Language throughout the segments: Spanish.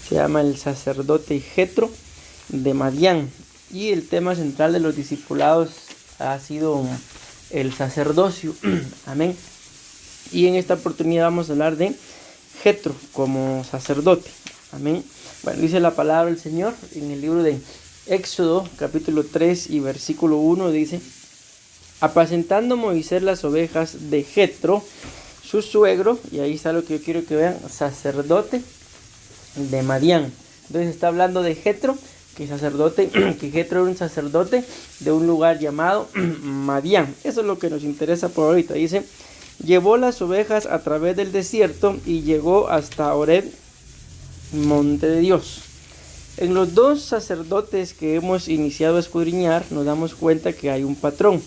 se llama el sacerdote Jetro de Madián. Y el tema central de los discipulados ha sido el sacerdocio. Amén. Y en esta oportunidad vamos a hablar de Jetro como sacerdote. Amén. Bueno, dice la palabra del Señor en el libro de Éxodo, capítulo 3 y versículo 1, dice: apacentando Moisés las ovejas de Jetro, su suegro, y ahí está lo que yo quiero que vean, sacerdote de Madián. Entonces está hablando de Jetro, que Jetro era un sacerdote de un lugar llamado Madián. Eso es lo que nos interesa por ahorita. Dice: llevó las ovejas a través del desierto y llegó hasta Horeb, monte de Dios. En los dos sacerdotes que hemos iniciado a escudriñar, nos damos cuenta que hay un patrón.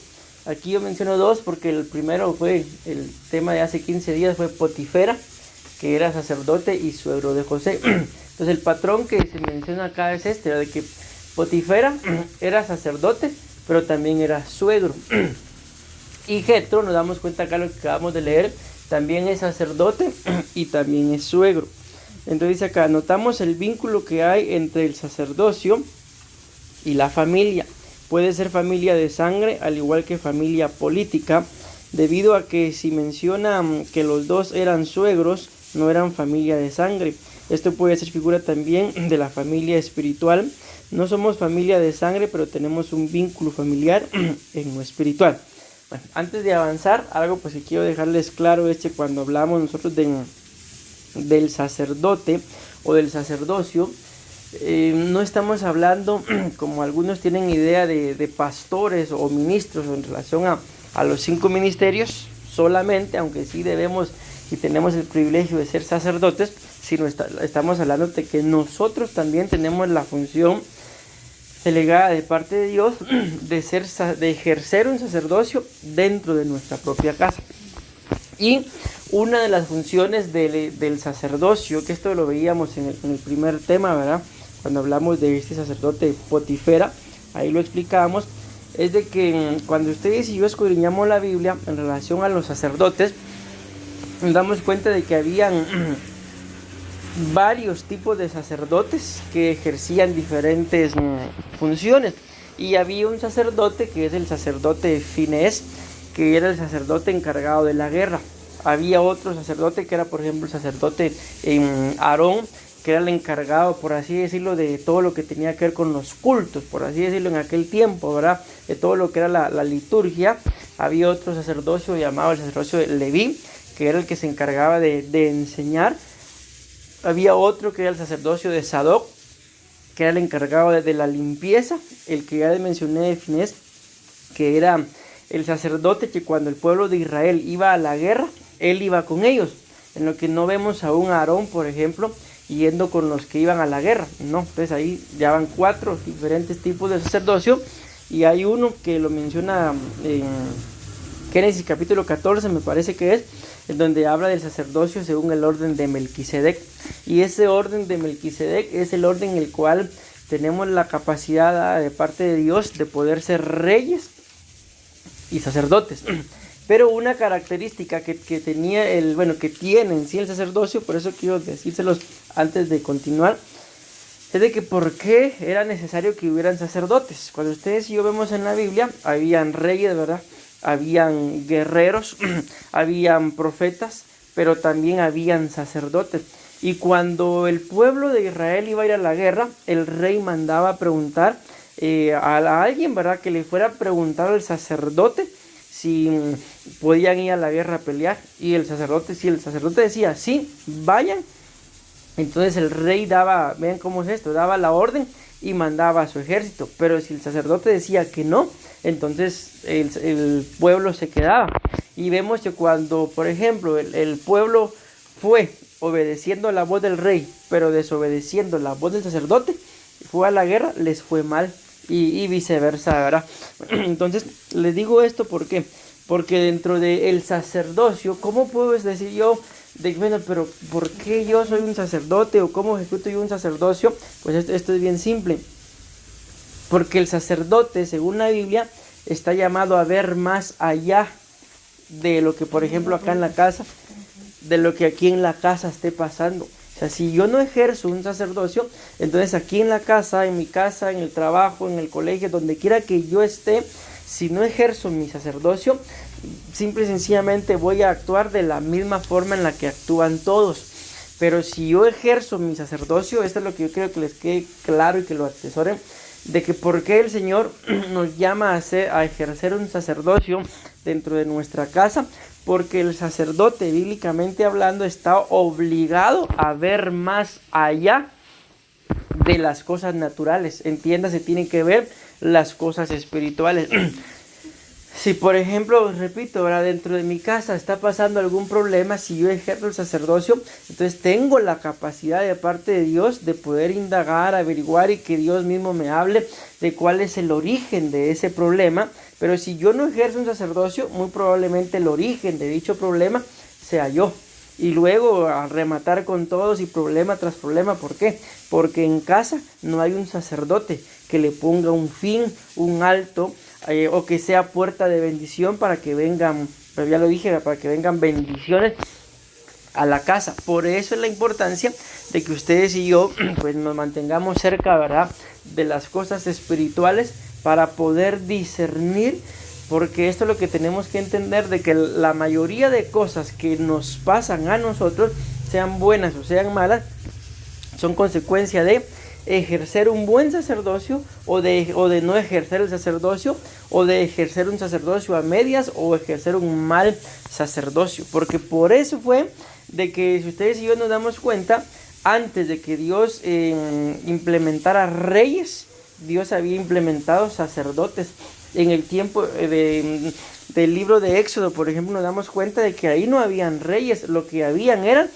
Aquí yo menciono dos porque el primero fue el tema de hace 15 días, fue Potifera, que era sacerdote y suegro de José. Entonces el patrón que se menciona acá es este, de que Potifera era sacerdote, pero también era suegro. Y Jetro, nos damos cuenta acá lo que acabamos de leer, también es sacerdote y también es suegro. Entonces acá notamos el vínculo que hay entre el sacerdocio y la familia. Puede ser familia de sangre, al igual que familia política, debido a que si menciona que los dos eran suegros, no eran familia de sangre. Esto puede ser figura también de la familia espiritual. No somos familia de sangre, pero tenemos un vínculo familiar en lo espiritual. Bueno, antes de avanzar, algo pues que quiero dejarles claro es que cuando hablamos nosotros del sacerdote o del sacerdocio, no estamos hablando como algunos tienen idea de pastores o ministros en relación a los 5 ministerios solamente, aunque sí debemos y tenemos el privilegio de ser sacerdotes, sino estamos hablando de que nosotros también tenemos la función delegada de parte de Dios de ejercer un sacerdocio dentro de nuestra propia casa. Y una de las funciones del sacerdocio, que esto lo veíamos en el primer tema, ¿verdad? Cuando hablamos de este sacerdote Potifera, ahí lo explicábamos, es de que cuando ustedes y yo escudriñamos la Biblia en relación a los sacerdotes, nos damos cuenta de que habían varios tipos de sacerdotes que ejercían diferentes funciones. Y había un sacerdote que es el sacerdote Finés, que era el sacerdote encargado de la guerra. Había otro sacerdote que era, por ejemplo, el sacerdote Aarón, que era el encargado, por así decirlo, de todo lo que tenía que ver con los cultos, por así decirlo, en aquel tiempo, ¿verdad? De todo lo que era la liturgia. Había otro sacerdocio llamado el sacerdocio de Leví, que era el que se encargaba de enseñar. Había otro que era el sacerdocio de Sadoc, que era el encargado de la limpieza. El que ya mencioné de Finés, que era el sacerdote que cuando el pueblo de Israel iba a la guerra, él iba con ellos. En lo que no vemos a un Aarón, por ejemplo, yendo con los que iban a la guerra, no. Entonces ahí ya van 4 diferentes tipos de sacerdocio, y hay uno que lo menciona en Génesis capítulo 14, me parece que es, en donde habla del sacerdocio según el orden de Melquisedec. Y ese orden de Melquisedec es el orden en el cual tenemos la capacidad de parte de Dios de poder ser reyes y sacerdotes. Pero una característica que tiene en sí el sacerdocio, por eso quiero decírselos antes de continuar, es de que por qué era necesario que hubieran sacerdotes. Cuando ustedes y yo vemos en la Biblia, habían reyes, ¿verdad? Habían guerreros, habían profetas, pero también habían sacerdotes. Y cuando el pueblo de Israel iba a ir a la guerra, el rey mandaba a preguntar a alguien, ¿verdad? Que le fuera a preguntar al sacerdote si podían ir a la guerra a pelear. Y si el sacerdote decía, sí, vayan, entonces el rey daba, vean cómo es esto, daba la orden y mandaba a su ejército. Pero si el sacerdote decía que no, entonces el pueblo se quedaba. Y vemos que cuando, por ejemplo, el pueblo fue obedeciendo la voz del rey, pero desobedeciendo la voz del sacerdote, fue a la guerra, les fue mal. Y viceversa, ¿verdad? Entonces, les digo esto, ¿por qué? Porque dentro del sacerdocio, ¿cómo puedo decir yo, pero ¿por qué yo soy un sacerdote? ¿O cómo ejecuto yo un sacerdocio? Pues esto es bien simple. Porque el sacerdote, según la Biblia, está llamado a ver más allá de lo que, por ejemplo, acá en la casa, de lo que aquí en la casa esté pasando. O sea, si yo no ejerzo un sacerdocio, entonces aquí en la casa, en mi casa, en el trabajo, en el colegio, donde quiera que yo esté, si no ejerzo mi sacerdocio, simple y sencillamente voy a actuar de la misma forma en la que actúan todos. Pero si yo ejerzo mi sacerdocio, esto es lo que yo quiero que les quede claro y que lo atesoren, de que por qué el Señor nos llama a ejercer un sacerdocio dentro de nuestra casa, porque el sacerdote, bíblicamente hablando, está obligado a ver más allá de las cosas naturales. Entiéndase, tienen que ver las cosas espirituales. Si por ejemplo, repito, ahora dentro de mi casa está pasando algún problema, si yo ejerzo el sacerdocio, entonces tengo la capacidad de parte de Dios de poder indagar, averiguar y que Dios mismo me hable de cuál es el origen de ese problema. Pero si yo no ejerzo un sacerdocio, muy probablemente el origen de dicho problema sea yo. Y luego a rematar con todos y problema tras problema. ¿Por qué? Porque en casa no hay un sacerdote que le ponga un fin, un alto, o que sea puerta de bendición para que vengan, pero ya lo dije, para que vengan bendiciones a la casa. Por eso es la importancia de que ustedes y yo pues nos mantengamos cerca, ¿verdad?, de las cosas espirituales para poder discernir, porque esto es lo que tenemos que entender, de que la mayoría de cosas que nos pasan a nosotros, sean buenas o sean malas, son consecuencia de ejercer un buen sacerdocio o de no ejercer el sacerdocio, o de ejercer un sacerdocio a medias o ejercer un mal sacerdocio. Porque por eso fue de que, si ustedes y yo nos damos cuenta, antes de que Dios implementara reyes, Dios había implementado sacerdotes. En el tiempo del libro de Éxodo, por ejemplo, nos damos cuenta de que ahí no habían reyes, lo que habían eran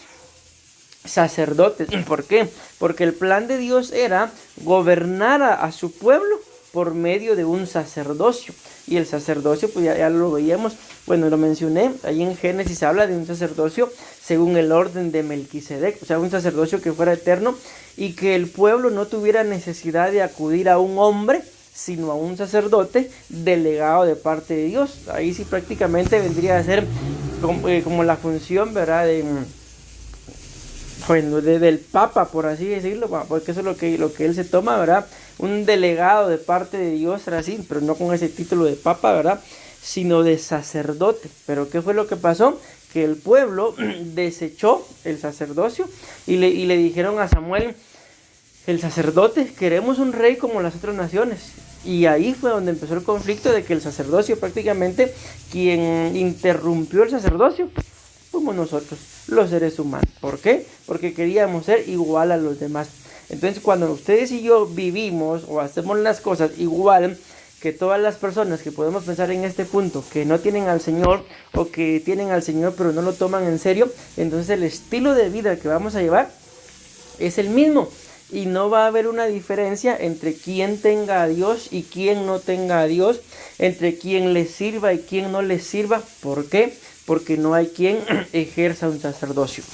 sacerdotes. ¿Por qué? Porque el plan de Dios era gobernar a su pueblo por medio de un sacerdocio. Y el sacerdocio, pues ya lo veíamos, bueno, lo mencioné, ahí en Génesis habla de un sacerdocio según el orden de Melquisedec, o sea, un sacerdocio que fuera eterno y que el pueblo no tuviera necesidad de acudir a un hombre, sino a un sacerdote delegado de parte de Dios. Ahí sí prácticamente vendría a ser como la función, ¿verdad?, del Papa, por así decirlo, porque eso es lo que él se toma, ¿verdad? Un delegado de parte de Dios, era así, pero no con ese título de Papa, ¿verdad?, sino de sacerdote. Pero ¿qué fue lo que pasó? Que el pueblo desechó el sacerdocio y le dijeron a Samuel, el sacerdote, queremos un rey como las otras naciones. Y ahí fue donde empezó el conflicto, de que el sacerdocio, prácticamente quien interrumpió el sacerdocio fuimos nosotros, los seres humanos. ¿Por qué? Porque queríamos ser igual a los demás. Entonces, cuando ustedes y yo vivimos o hacemos las cosas igual que todas las personas que podemos pensar en este punto, que no tienen al Señor o que tienen al Señor pero no lo toman en serio, entonces el estilo de vida que vamos a llevar es el mismo. Y no va a haber una diferencia entre quien tenga a Dios y quien no tenga a Dios, entre quien le sirva y quien no le sirva. ¿Por qué? Porque no hay quien ejerza un sacerdocio.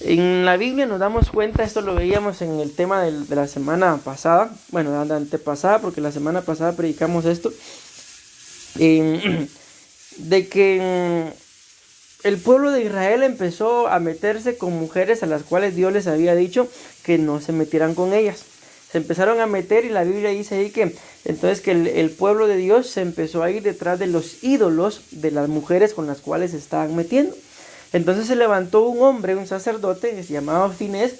En la Biblia nos damos cuenta, esto lo veíamos en el tema de la semana pasada, bueno, la antepasada, porque la semana pasada predicamos esto, de que el pueblo de Israel empezó a meterse con mujeres a las cuales Dios les había dicho que no se metieran con ellas. Se empezaron a meter, y la Biblia dice ahí que entonces que el pueblo de Dios se empezó a ir detrás de los ídolos de las mujeres con las cuales se estaban metiendo. Entonces se levantó un hombre, un sacerdote que se llamaba Finés,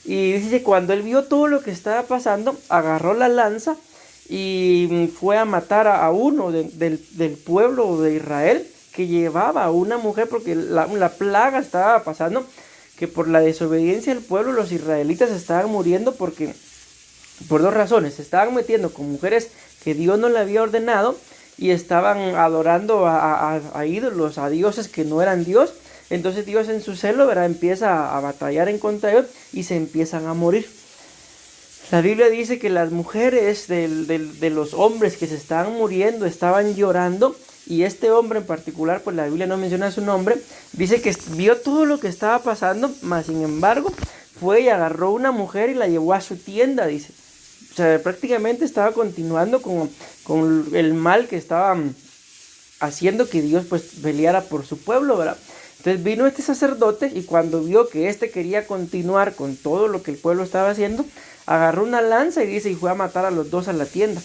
y dice que cuando él vio todo lo que estaba pasando, agarró la lanza y fue a matar a uno del pueblo de Israel, que llevaba a una mujer, porque la plaga estaba pasando, que por la desobediencia del pueblo los israelitas estaban muriendo, porque por dos razones: se estaban metiendo con mujeres que Dios no le había ordenado y estaban adorando a ídolos, a dioses que no eran Dios. Entonces Dios en su celo, ¿verdad?, empieza a batallar en contra de ellos y se empiezan a morir. La Biblia dice que las mujeres de los hombres que se estaban muriendo estaban llorando, y este hombre en particular, pues la Biblia no menciona su nombre, dice que vio todo lo que estaba pasando, mas sin embargo fue y agarró una mujer y la llevó a su tienda, dice. O sea, prácticamente estaba continuando con el mal que estaba haciendo que Dios pues peleara por su pueblo, ¿verdad? Entonces vino este sacerdote y cuando vio que este quería continuar con todo lo que el pueblo estaba haciendo, agarró una lanza y dice, y fue a matar a los dos a la tienda.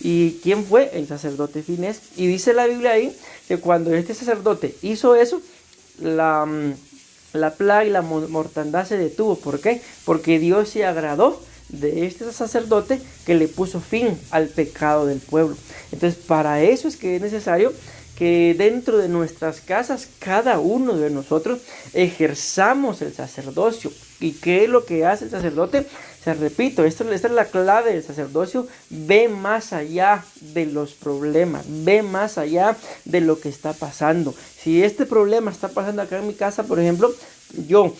¿Y quién fue? El sacerdote Finés. Y dice la Biblia ahí que cuando este sacerdote hizo eso, la plaga y la mortandad se detuvo. ¿Por qué? Porque Dios se agradó de este sacerdote que le puso fin al pecado del pueblo. Entonces, para eso es que es necesario que dentro de nuestras casas cada uno de nosotros ejerzamos el sacerdocio. ¿Y qué es lo que hace el sacerdote? Se repito, esta es la clave del sacerdocio. Ve más allá de los problemas, ve más allá de lo que está pasando. Si este problema está pasando acá en mi casa, por ejemplo, yo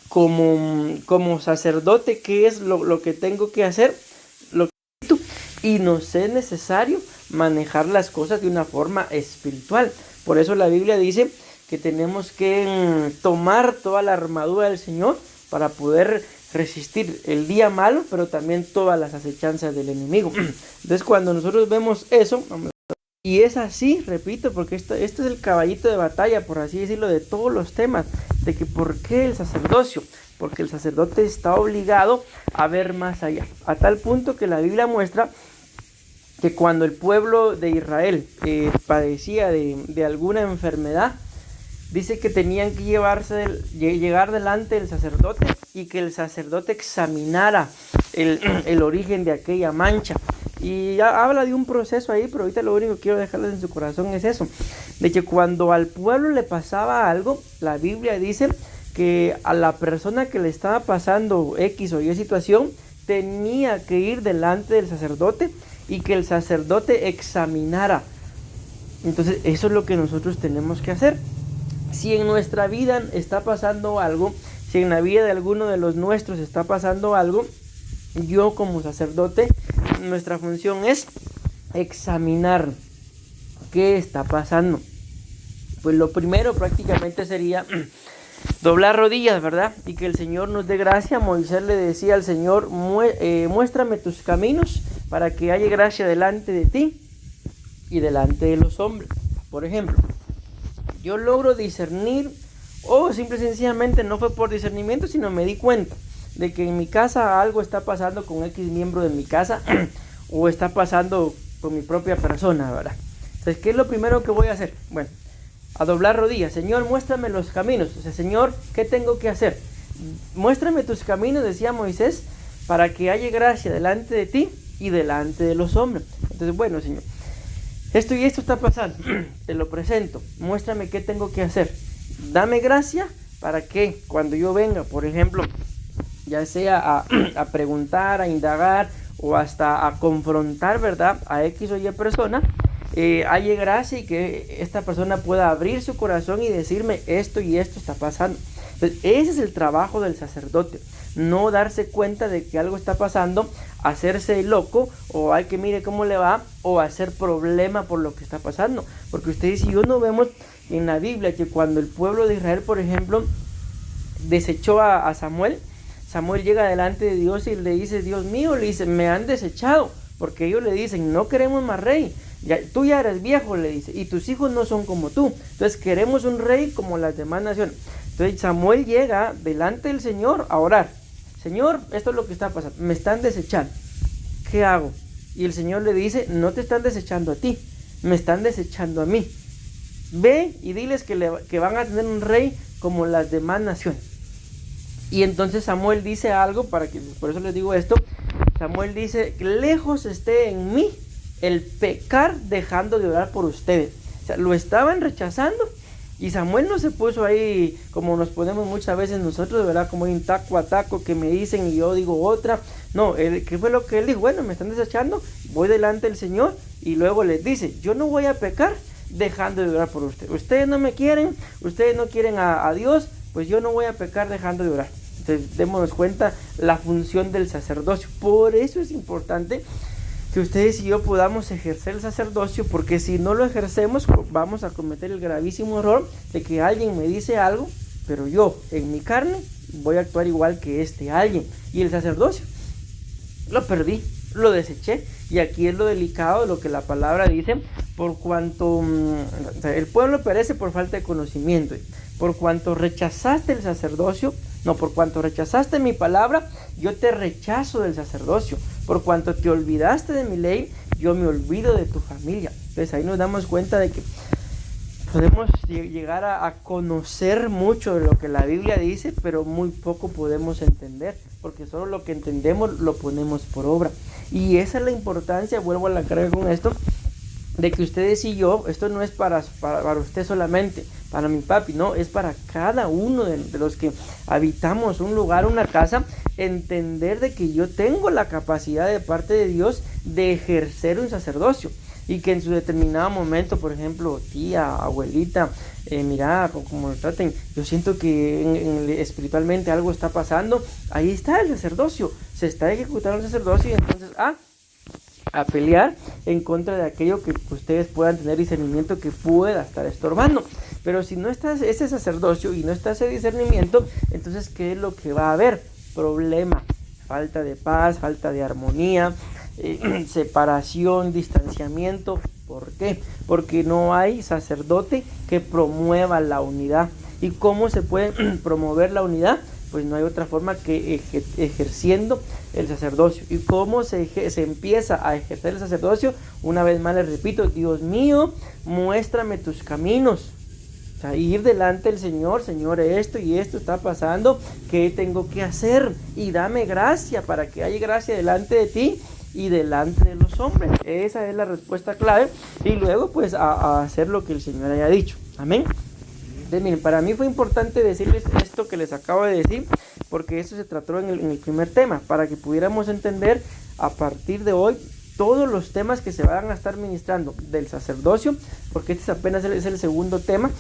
como sacerdote, ¿qué es lo que tengo que hacer? Y nos es necesario manejar las cosas de una forma espiritual. Por eso la Biblia dice que tenemos que tomar toda la armadura del Señor para poder resistir el día malo, pero también todas las acechanzas del enemigo. Entonces, cuando nosotros vemos eso, y es así, repito, porque este es el caballito de batalla, por así decirlo, de todos los temas, de que ¿por qué el sacerdocio? Porque el sacerdote está obligado a ver más allá, a tal punto que la Biblia muestra que cuando el pueblo de Israel padecía de alguna enfermedad, dice que tenían que llegar delante del sacerdote y que el sacerdote examinara el origen de aquella mancha. Y ya habla de un proceso ahí, pero ahorita lo único que quiero dejarles en su corazón es eso, de que cuando al pueblo le pasaba algo, la Biblia dice que a la persona que le estaba pasando X o Y situación, tenía que ir delante del sacerdote y que el sacerdote examinara. Entonces eso es lo que nosotros tenemos que hacer. Si en nuestra vida está pasando algo, si en la vida de alguno de los nuestros está pasando algo, yo como sacerdote, nuestra función es examinar qué está pasando. Pues lo primero prácticamente sería doblar rodillas, ¿verdad? Y que el Señor nos dé gracia. Moisés le decía al Señor, muéstrame tus caminos para que haya gracia delante de ti y delante de los hombres. Por ejemplo, yo logro discernir, o simple y sencillamente no fue por discernimiento, sino me di cuenta de que en mi casa algo está pasando con X miembro de mi casa o está pasando con mi propia persona, ¿verdad? Entonces, ¿qué es lo primero que voy a hacer? Bueno, a doblar rodillas. Señor, muéstrame los caminos. O sea, Señor, ¿qué tengo que hacer? Muéstrame tus caminos, decía Moisés, para que haya gracia delante de ti y delante de los hombres. Entonces, bueno, Señor, esto y esto está pasando, te lo presento, muéstrame qué tengo que hacer, dame gracia para que cuando yo venga, por ejemplo, ya sea a preguntar, a indagar o hasta a confrontar, ¿verdad?, a X o Y persona, haya gracia y que esta persona pueda abrir su corazón y decirme esto y esto está pasando. Entonces, ese es el trabajo del sacerdote, no darse cuenta de que algo está pasando, hacerse loco o hay que mire cómo le va o hacer problema por lo que está pasando. Porque ustedes y yo no vemos en la Biblia que cuando el pueblo de Israel, por ejemplo, desechó a Samuel, Samuel llega delante de Dios y le dice, Dios mío, le dice, me han desechado, porque ellos le dicen, no queremos más rey, tú ya eres viejo, le dice, y tus hijos no son como tú, entonces queremos un rey como las demás naciones. Entonces Samuel llega delante del Señor a orar, Señor, esto es lo que está pasando, me están desechando, ¿qué hago? Y el Señor le dice, no te están desechando a ti, me están desechando a mí, ve y diles que van a tener un rey como las demás naciones. Y entonces Samuel dice algo, por eso les digo esto, Samuel dice, lejos esté en mí el pecar dejando de orar por ustedes. O sea, lo estaban rechazando y Samuel no se puso ahí como nos ponemos muchas veces nosotros, ¿verdad? Como un taco a taco que me dicen y yo digo otra. No, ¿qué fue lo que él dijo? Bueno, me están desechando, voy delante del Señor y luego les dice, yo no voy a pecar dejando de orar por ustedes. Ustedes no me quieren, ustedes no quieren a Dios, pues yo no voy a pecar dejando de orar. Entonces, démonos cuenta la función del sacerdocio. Por eso es importante que ustedes y yo podamos ejercer el sacerdocio, porque si no lo ejercemos, vamos a cometer el gravísimo error de que alguien me dice algo, pero yo, en mi carne, voy a actuar igual que este alguien. Y el sacerdocio lo perdí, lo deseché. Y aquí es lo delicado de lo que la palabra dice, por cuanto el pueblo perece por falta de conocimiento, por cuanto rechazaste el sacerdocio, no, por cuanto rechazaste mi palabra, yo te rechazo del sacerdocio, por cuanto te olvidaste de mi ley, yo me olvido de tu familia. Entonces ahí nos damos cuenta de que podemos llegar a conocer mucho de lo que la Biblia dice, pero muy poco podemos entender, porque solo lo que entendemos lo ponemos por obra. Y esa es la importancia, vuelvo a la carga con esto, de que ustedes y yo, esto no es para usted solamente, para mi papi, no, es para cada uno de los que habitamos un lugar, una casa, entender de que yo tengo la capacidad de parte de Dios de ejercer un sacerdocio. Y que en su determinado momento, por ejemplo, tía, abuelita, mira, como lo traten, yo siento que espiritualmente algo está pasando, ahí está el sacerdocio, se está ejecutando el sacerdocio y entonces, a pelear en contra de aquello que ustedes puedan tener discernimiento que pueda estar estorbando. Pero si no está ese sacerdocio y no está ese discernimiento, entonces ¿qué es lo que va a haber? Problema, falta de paz, falta de armonía, separación, distanciamiento. ¿Por qué? Porque no hay sacerdote que promueva la unidad. ¿Y cómo se puede promover la unidad? Pues no hay otra forma que ejerciendo el sacerdocio. ¿Y cómo se empieza a ejercer el sacerdocio? Una vez más les repito, Dios mío, muéstrame tus caminos. O sea, ir delante del Señor, Señor, esto y esto está pasando, ¿qué tengo que hacer? Y dame gracia para que haya gracia delante de ti y delante de los hombres. Esa es la respuesta clave. Y luego pues a hacer lo que el Señor haya dicho. Amén. Entonces, miren, para mí fue importante decirles esto que les acabo de decir, porque eso se trató en el primer tema, para que pudiéramos entender a partir de hoy todos los temas que se van a estar ministrando del sacerdocio, porque este apenas es el segundo tema,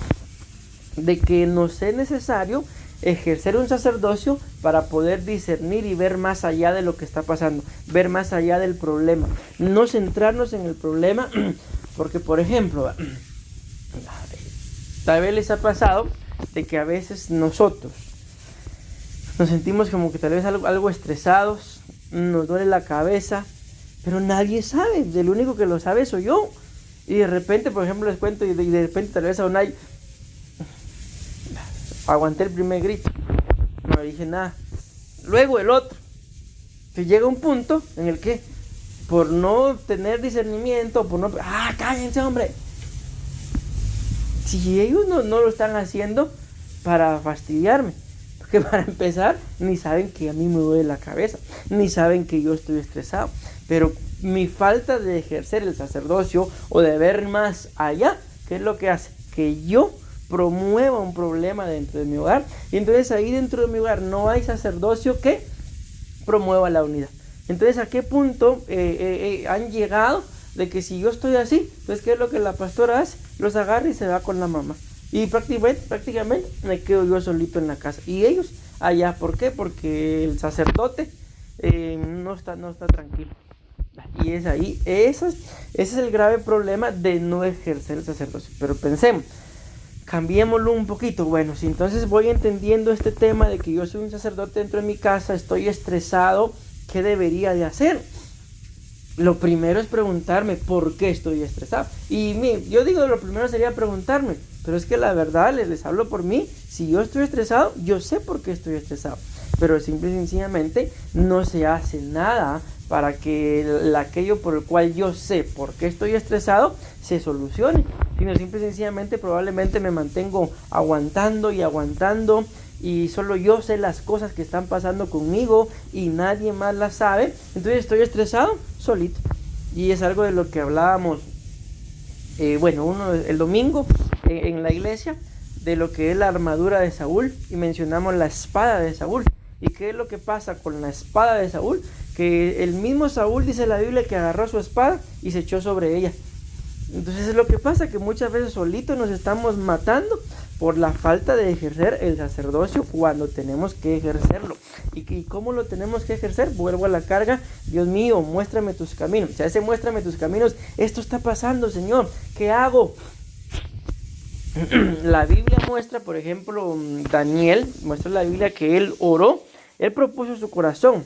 de que nos es necesario ejercer un sacerdocio para poder discernir y ver más allá de lo que está pasando, ver más allá del problema, no centrarnos en el problema, porque por ejemplo, tal vez les ha pasado de que a veces nosotros nos sentimos como que tal vez algo estresados, nos duele la cabeza, pero nadie sabe, el único que lo sabe soy yo. Y de repente, por ejemplo, les cuento, y de repente tal vez a Unai, aguanté el primer grito, no dije nada. Luego el otro, que llega un punto en el que, por no tener discernimiento, por no... ¡Cállense, hombre! Si ellos no lo están haciendo para fastidiarme, porque para empezar, ni saben que a mí me duele la cabeza, ni saben que yo estoy estresado, pero mi falta de ejercer el sacerdocio o de ver más allá, ¿qué es lo que hace? Que yo promueva un problema dentro de mi hogar, y entonces ahí dentro de mi hogar no hay sacerdocio que promueva la unidad. Entonces, ¿a qué punto han llegado de que si yo estoy así, pues qué es lo que la pastora hace? Los agarra y se va con la mamá, y prácticamente me quedo yo solito en la casa, y ellos allá. ¿Por qué? Porque el sacerdote no está tranquilo. Y es ahí, ese es el grave problema de no ejercer el sacerdocio. Pero pensemos, cambiémoslo un poquito. Bueno, si entonces voy entendiendo este tema de que yo soy un sacerdote dentro de mi casa, estoy estresado, ¿qué debería de hacer? Lo primero es preguntarme por qué estoy estresado. Y yo digo, lo primero sería preguntarme, pero es que la verdad, les hablo por mí, si yo estoy estresado, yo sé por qué estoy estresado, pero simple y sencillamente no se hace nada para que aquello por el cual yo sé por qué estoy estresado se solucione, sino simple y sencillamente probablemente me mantengo aguantando y solo yo sé las cosas que están pasando conmigo y nadie más las sabe. Entonces estoy estresado solito. Y es algo de lo que hablábamos el domingo en la iglesia, de lo que es la armadura de Saúl, y mencionamos la espada de Saúl. ¿Y qué es lo que pasa con la espada de Saúl? Que el mismo Saúl, dice la Biblia, que agarró su espada y se echó sobre ella. Entonces es lo que pasa, que muchas veces solitos nos estamos matando por la falta de ejercer el sacerdocio cuando tenemos que ejercerlo. ¿Y cómo lo tenemos que ejercer? Vuelvo a la carga. Dios mío, muéstrame tus caminos. O sea, ese muéstrame tus caminos, esto está pasando, Señor, ¿qué hago? La Biblia muestra, por ejemplo, Daniel, muestra la Biblia que él oró, él propuso su corazón.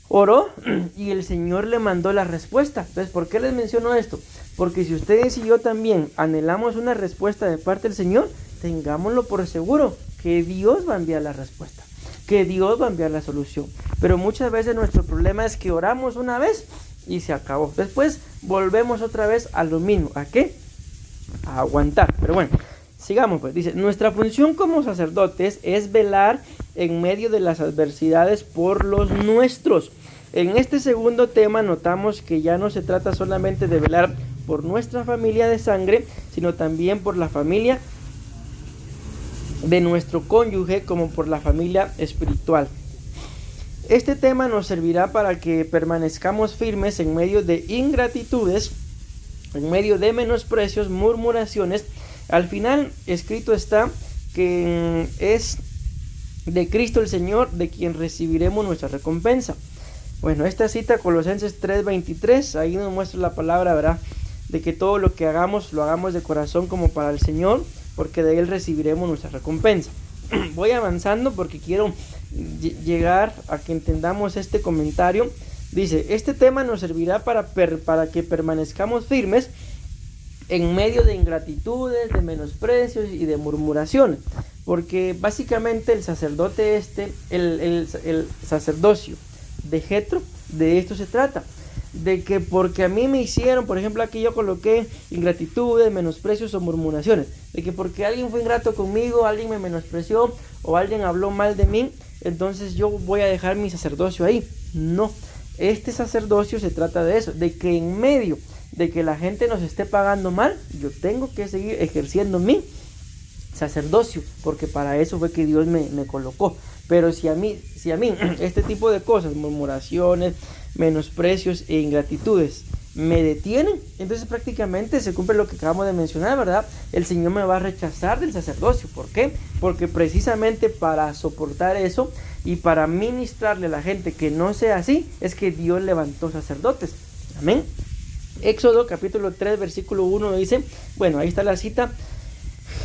Oró y el Señor le mandó la respuesta. Entonces, ¿por qué les menciono esto? Porque si ustedes y yo también anhelamos una respuesta de parte del Señor, tengámoslo por seguro que Dios va a enviar la respuesta, que Dios va a enviar la solución. Pero muchas veces nuestro problema es que oramos una vez y se acabó. Después volvemos otra vez a lo mismo. ¿A qué? A aguantar. Pero bueno, sigamos pues. Dice, nuestra función como sacerdotes es velar en medio de las adversidades por los nuestros. En este segundo tema notamos que ya no se trata solamente de velar por nuestra familia de sangre, sino también por la familia de nuestro cónyuge, como por la familia espiritual. Este tema nos servirá para que permanezcamos firmes en medio de ingratitudes, en medio de menosprecios, murmuraciones. Al final escrito está que es de Cristo el Señor de quien recibiremos nuestra recompensa. Bueno, esta cita Colosenses 3:23, ahí nos muestra la palabra, ¿verdad? De que todo lo que hagamos, lo hagamos de corazón como para el Señor, porque de Él recibiremos nuestra recompensa. Voy avanzando porque quiero llegar a que entendamos este comentario. Dice, este tema nos servirá para que permanezcamos firmes en medio de ingratitudes, de menosprecios y de murmuraciones. Porque básicamente el sacerdote el sacerdocio de Jetro, de esto se trata. De que porque a mí me hicieron, por ejemplo aquí yo coloqué ingratitudes, menosprecios o murmuraciones. De que porque alguien fue ingrato conmigo, alguien me menospreció o alguien habló mal de mí, entonces yo voy a dejar mi sacerdocio ahí. No, este sacerdocio se trata de eso, de que en medio de que la gente nos esté pagando mal, yo tengo que seguir ejerciendo mi sacerdocio, porque para eso fue que Dios me colocó. Pero si a mí este tipo de cosas, murmuraciones, menosprecios e ingratitudes me detienen, entonces prácticamente se cumple lo que acabamos de mencionar, ¿verdad? El Señor me va a rechazar del sacerdocio. ¿Por qué? Porque precisamente para soportar eso y para ministrarle a la gente que no sea así, es que Dios levantó sacerdotes. Amén. Éxodo capítulo 3 versículo 1 dice, bueno, ahí está la cita,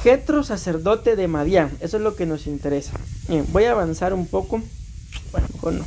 Jetro, sacerdote de Madián. Eso es lo que nos interesa. Bien, voy a avanzar un poco. Bueno, mejor no.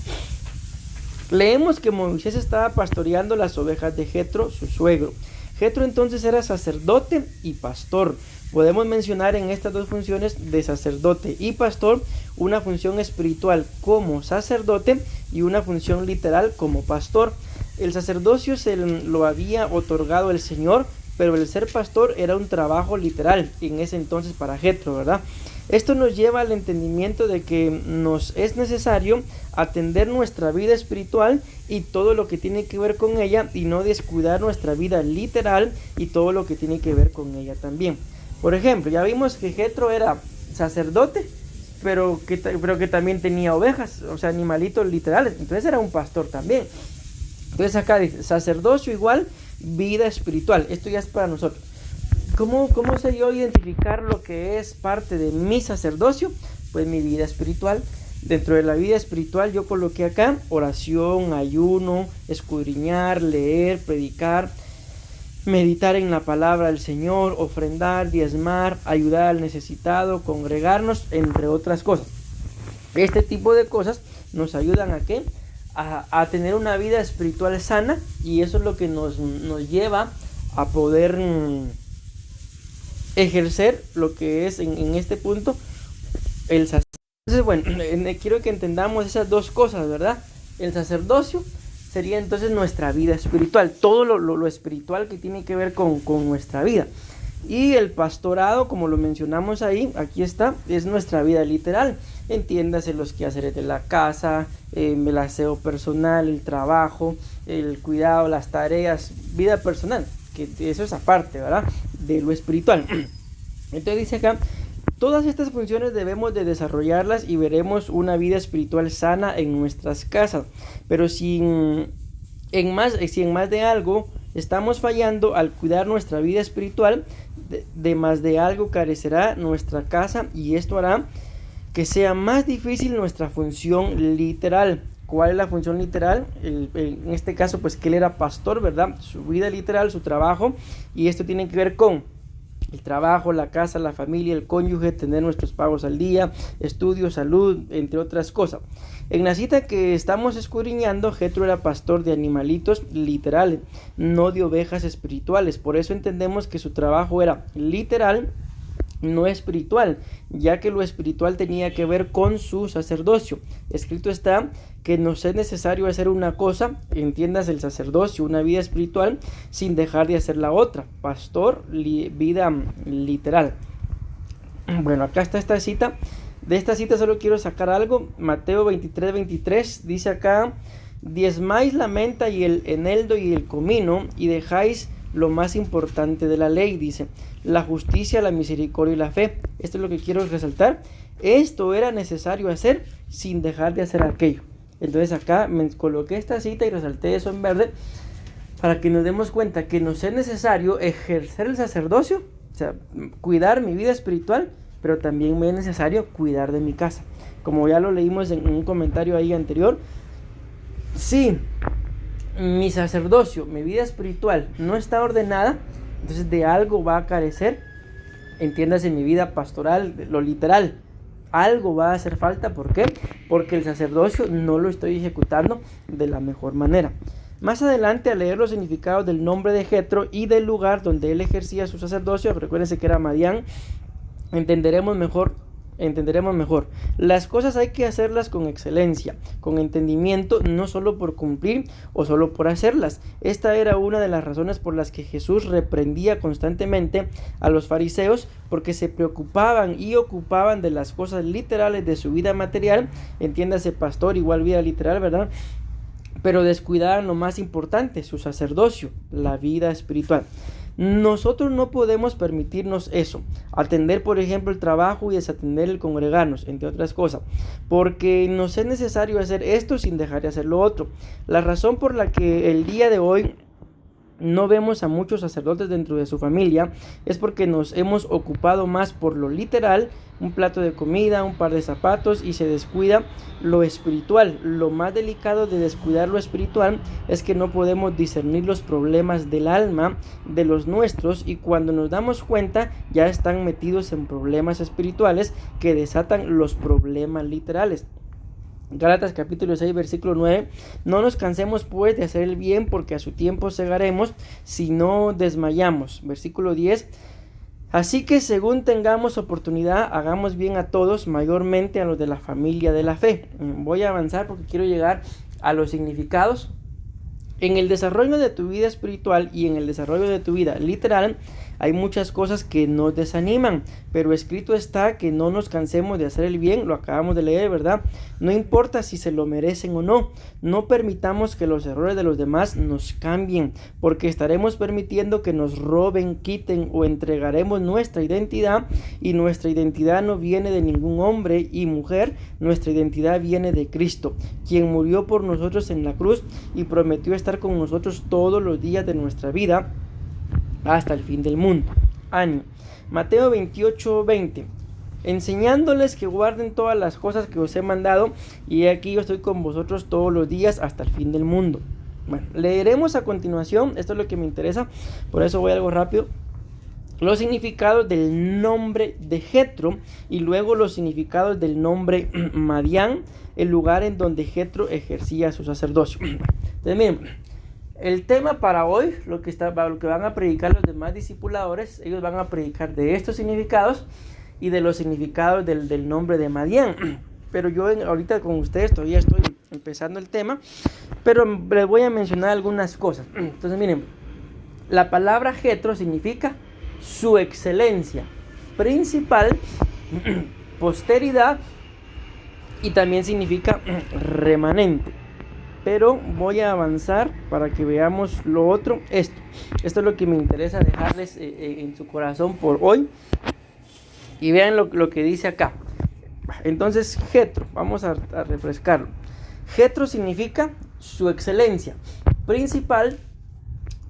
Leemos que Moisés estaba pastoreando las ovejas de Jetro, su suegro. Jetro entonces era sacerdote y pastor. Podemos mencionar en estas dos funciones de sacerdote y pastor una función espiritual como sacerdote y una función literal como pastor. El sacerdocio se lo había otorgado el Señor, pero el ser pastor era un trabajo literal en ese entonces para Jetro, ¿verdad? Esto nos lleva al entendimiento de que nos es necesario atender nuestra vida espiritual y todo lo que tiene que ver con ella, y no descuidar nuestra vida literal y todo lo que tiene que ver con ella también. Por ejemplo, ya vimos que Jetro era sacerdote, pero que también tenía ovejas, o sea, animalitos literales. Entonces era un pastor también. Entonces acá dice, sacerdocio igual vida espiritual. Esto ya es para nosotros. ¿Cómo sé yo identificar lo que es parte de mi sacerdocio? Pues mi vida espiritual. Dentro de la vida espiritual yo coloqué acá oración, ayuno, escudriñar, leer, predicar, meditar en la palabra del Señor, ofrendar, diezmar, ayudar al necesitado, congregarnos, entre otras cosas. Este tipo de cosas nos ayudan a ¿qué? A tener una vida espiritual sana, y eso es lo que nos lleva a poder ejercer lo que es en este punto el sacerdocio. Entonces, bueno, quiero que entendamos esas dos cosas, ¿verdad? El sacerdocio sería entonces nuestra vida espiritual, todo lo espiritual que tiene que ver con nuestra vida. Y el pastorado, como lo mencionamos ahí, aquí está, es nuestra vida literal. Entiéndase los quehaceres de la casa, el aseo personal, el trabajo, el cuidado, las tareas, vida personal, que eso es aparte, ¿verdad? De lo espiritual. Entonces dice acá, todas estas funciones debemos de desarrollarlas y veremos una vida espiritual sana en nuestras casas. Pero si en más de algo estamos fallando al cuidar nuestra vida espiritual, de más de algo carecerá nuestra casa, y esto hará que sea más difícil nuestra función literal. ¿Cuál es la función literal? En este caso, pues que él era pastor, ¿verdad? Su vida literal, su trabajo, y esto tiene que ver con el trabajo, la casa, la familia, el cónyuge, tener nuestros pagos al día, estudio, salud, entre otras cosas. En la cita que estamos escudriñando, Jetro era pastor de animalitos literales, no de ovejas espirituales. Por eso entendemos que su trabajo era literal, no espiritual, ya que lo espiritual tenía que ver con su sacerdocio. Escrito está que nos es necesario hacer una cosa, entiendas el sacerdocio, una vida espiritual, sin dejar de hacer la otra. Pastor, vida literal. Bueno, acá está esta cita. De esta cita solo quiero sacar algo. Mateo 23:23 dice acá: diezmáis la menta y el eneldo y el comino, y dejáis lo más importante de la ley, dice, la justicia, la misericordia y la fe. Esto es lo que quiero resaltar. Esto era necesario hacer sin dejar de hacer aquello. Entonces acá me coloqué esta cita y resalté eso en verde para que nos demos cuenta que nos es necesario ejercer el sacerdocio, o sea, cuidar mi vida espiritual, pero también me es necesario cuidar de mi casa. Como ya lo leímos en un comentario ahí anterior, sí, mi sacerdocio, mi vida espiritual no está ordenada, entonces de algo va a carecer. Entiéndase, mi vida pastoral, lo literal, algo va a hacer falta. ¿Por qué? Porque el sacerdocio no lo estoy ejecutando de la mejor manera. Más adelante, al leer los significados del nombre de Jetro y del lugar donde él ejercía su sacerdocio, recuérdense que era Madián, entenderemos mejor. Las cosas hay que hacerlas con excelencia, con entendimiento, no solo por cumplir o solo por hacerlas. Esta era una de las razones por las que Jesús reprendía constantemente a los fariseos, porque se preocupaban y ocupaban de las cosas literales de su vida material, entiéndase pastor igual vida literal, ¿verdad? Pero descuidaban lo más importante, su sacerdocio, la vida espiritual. Nosotros no podemos permitirnos eso, atender por ejemplo el trabajo y desatender el congregarnos, entre otras cosas, porque nos es necesario hacer esto sin dejar de hacer lo otro. La razón por la que el día de hoy no vemos a muchos sacerdotes dentro de su familia es porque nos hemos ocupado más por lo literal, un plato de comida, un par de zapatos, y se descuida lo espiritual. Lo más delicado de descuidar lo espiritual es que no podemos discernir los problemas del alma de los nuestros, y cuando nos damos cuenta ya están metidos en problemas espirituales que desatan los problemas literales. Gálatas capítulo 6 versículo 9: no nos cansemos pues de hacer el bien, porque a su tiempo segaremos si no desmayamos. Versículo 10: así que según tengamos oportunidad, hagamos bien a todos, mayormente a los de la familia de la fe. Voy a avanzar porque quiero llegar a los significados. En el desarrollo de tu vida espiritual y en el desarrollo de tu vida literal hay muchas cosas que nos desaniman, pero escrito está que no nos cansemos de hacer el bien. Lo acabamos de leer, ¿verdad? No importa si se lo merecen o no. No permitamos que los errores de los demás nos cambien, porque estaremos permitiendo que nos roben, quiten o entregaremos nuestra identidad, y nuestra identidad no viene de ningún hombre y mujer. Nuestra identidad viene de Cristo, quien murió por nosotros en la cruz y prometió estar con nosotros todos los días de nuestra vida hasta el fin del mundo. Ánimo. Mateo 28:20: enseñándoles que guarden todas las cosas que os he mandado, y aquí yo estoy con vosotros todos los días hasta el fin del mundo. Bueno, leeremos a continuación, esto es lo que me interesa, por eso voy algo rápido, los significados del nombre de Jetro y luego los significados del nombre Madián, el lugar en donde Jetro ejercía su sacerdocio. Entonces miren, el tema para hoy, lo que van a predicar los demás discipuladores, ellos van a predicar de estos significados y de los significados del nombre de Madián. Pero yo ahorita con ustedes todavía estoy empezando el tema, pero les voy a mencionar algunas cosas. Entonces miren, la palabra Jetro significa su excelencia principal, posteridad, y también significa remanente. Pero voy a avanzar para que veamos lo otro. Esto es lo que me interesa dejarles en su corazón por hoy. Y vean lo que dice acá. Entonces, Jetro, vamos a refrescarlo. Jetro significa su excelencia principal,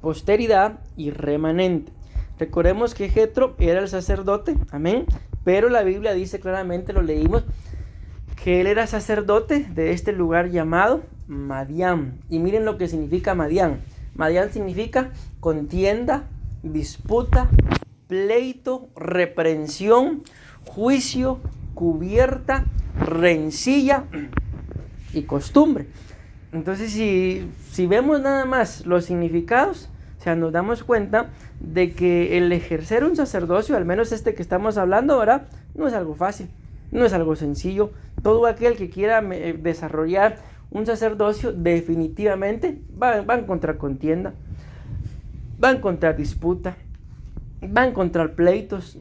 posteridad y remanente. Recordemos que Jetro era el sacerdote, amén. Pero la Biblia dice claramente, lo leímos, que él era sacerdote de este lugar llamado Madián. Y miren lo que significa Madián. Madián significa contienda, disputa, pleito, reprensión, juicio, cubierta, rencilla y costumbre. Entonces, si vemos nada más los significados, o sea, nos damos cuenta de que el ejercer un sacerdocio, al menos este que estamos hablando ahora, no es algo fácil, no es algo sencillo. Todo aquel que quiera desarrollar un sacerdocio definitivamente va a encontrar contienda, va a encontrar disputa, va a encontrar pleitos,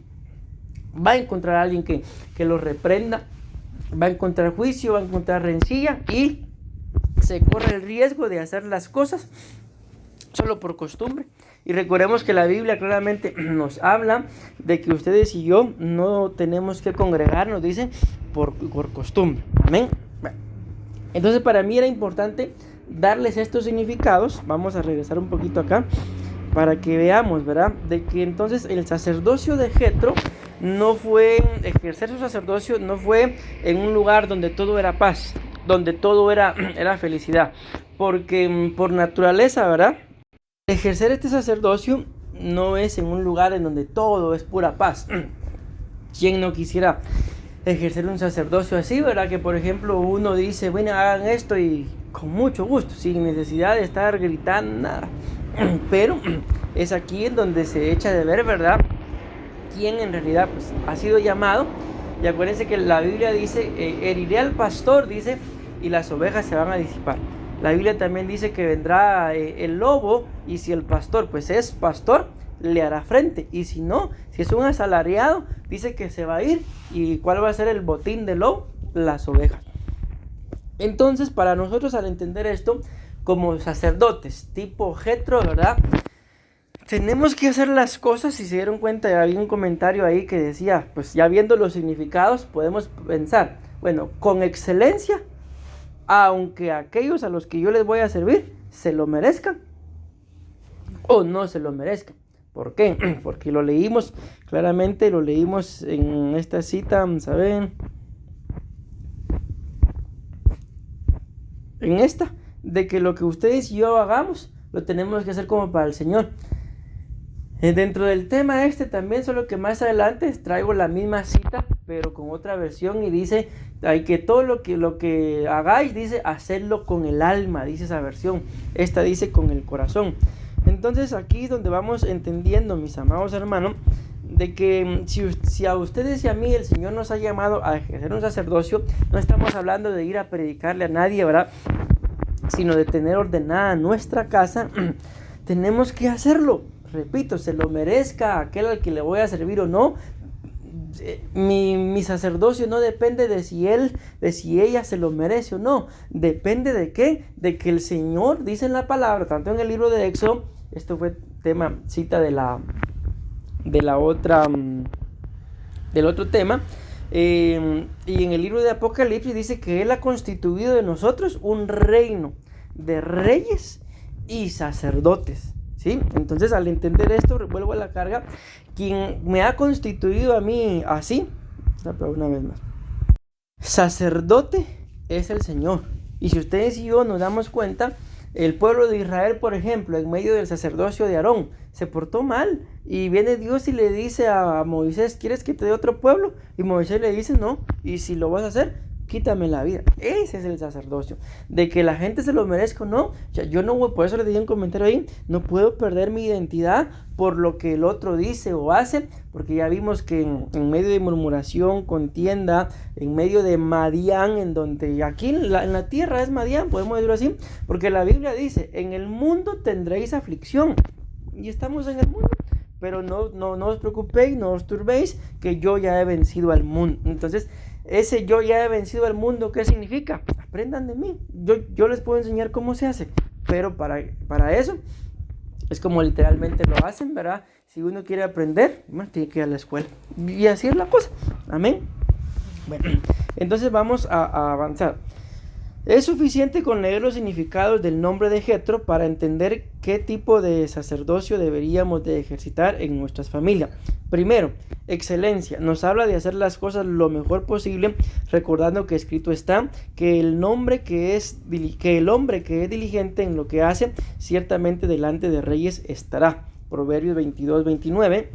va a encontrar a alguien que lo reprenda, va a encontrar juicio, va a encontrar rencilla y se corre el riesgo de hacer las cosas solo por costumbre. Y recordemos que la Biblia claramente nos habla de que ustedes y yo no tenemos que congregarnos, dice, por costumbre. Amén. Bueno, entonces para mí era importante darles estos significados. Vamos a regresar un poquito acá para que veamos, ¿verdad? De que entonces el sacerdocio de Jetro no fue, ejercer su sacerdocio no fue en un lugar donde todo era paz, donde todo era felicidad, porque por naturaleza, ¿verdad? Ejercer este sacerdocio no es en un lugar en donde todo es pura paz. ¿Quién no quisiera ejercer un sacerdocio así, verdad? Que por ejemplo uno dice, bueno, hagan esto y con mucho gusto, sin necesidad de estar gritando, nada. Pero es aquí en donde se echa de ver, ¿verdad? Quién en realidad pues ha sido llamado. Y acuérdense que la Biblia dice, heriré al pastor, dice, y las ovejas se van a disipar. La Biblia también dice que vendrá el lobo, y si el pastor pues es pastor, le hará frente, y si no, si es un asalariado, dice que se va a ir. ¿Y cuál va a ser el botín del lobo? Las ovejas. Entonces, para nosotros, al entender esto, como sacerdotes tipo Jetro, ¿verdad? Tenemos que hacer las cosas. Si se dieron cuenta, había un comentario ahí que decía, pues ya viendo los significados, podemos pensar, bueno, con excelencia, aunque aquellos a los que yo les voy a servir se lo merezcan o no se lo merezcan. ¿Por qué? Porque lo leímos claramente, lo leímos en esta cita, vamos a ver, en esta, de que lo que ustedes y yo hagamos, lo tenemos que hacer como para el Señor. Dentro del tema también, solo que más adelante traigo la misma cita, pero con otra versión, y dice, hay que todo lo que hagáis, dice, hacerlo con el alma, dice esa versión. Esta dice con el corazón. Entonces aquí es donde vamos entendiendo, mis amados hermanos, de que si a ustedes y a mí el Señor nos ha llamado a ejercer un sacerdocio, no estamos hablando de ir a predicarle a nadie, ¿verdad? Sino de tener ordenada nuestra casa. Tenemos que hacerlo. Repito, se lo merezca aquel al que le voy a servir o no. Mi sacerdocio no depende de si ella se lo merece o no. Depende de qué, de que el Señor dice en la palabra, tanto en el libro de Éxodo, esto fue cita del otro tema, y en el libro de Apocalipsis dice que Él ha constituido de nosotros un reino de reyes y sacerdotes. ¿Sí? Entonces, al entender esto, vuelvo a la carga. Quien me ha constituido a mí así, una vez más, sacerdote es el Señor. Y si ustedes y yo nos damos cuenta, el pueblo de Israel, por ejemplo, en medio del sacerdocio de Aarón, se portó mal. Y viene Dios y le dice a Moisés, ¿quieres que te dé otro pueblo? Y Moisés le dice, no. Y si lo vas a hacer, quítame la vida. Ese es el sacerdocio. De que la gente se lo merezca o no. O sea, yo no voy, por eso le di un comentario ahí, no puedo perder mi identidad por lo que el otro dice o hace, porque ya vimos que en medio de murmuración, contienda, en medio de Madián, en donde aquí en la tierra es Madián, podemos decirlo así, porque la Biblia dice, en el mundo tendréis aflicción. Y estamos en el mundo. Pero no os preocupéis, no os turbéis, que yo ya he vencido al mundo. Entonces, ese yo ya he vencido al mundo, ¿qué significa? Aprendan de mí. Yo les puedo enseñar cómo se hace. Pero para eso, es como literalmente lo hacen, ¿verdad? Si uno quiere aprender, bueno, tiene que ir a la escuela. Y así es la cosa. Amén. Bueno, entonces vamos a avanzar. Es suficiente con leer los significados del nombre de Jetro para entender qué tipo de sacerdocio deberíamos de ejercitar en nuestras familias. Primero, excelencia. Nos habla de hacer las cosas lo mejor posible, recordando que escrito está que el hombre que es diligente en lo que hace, ciertamente delante de reyes estará. Proverbios 22:29.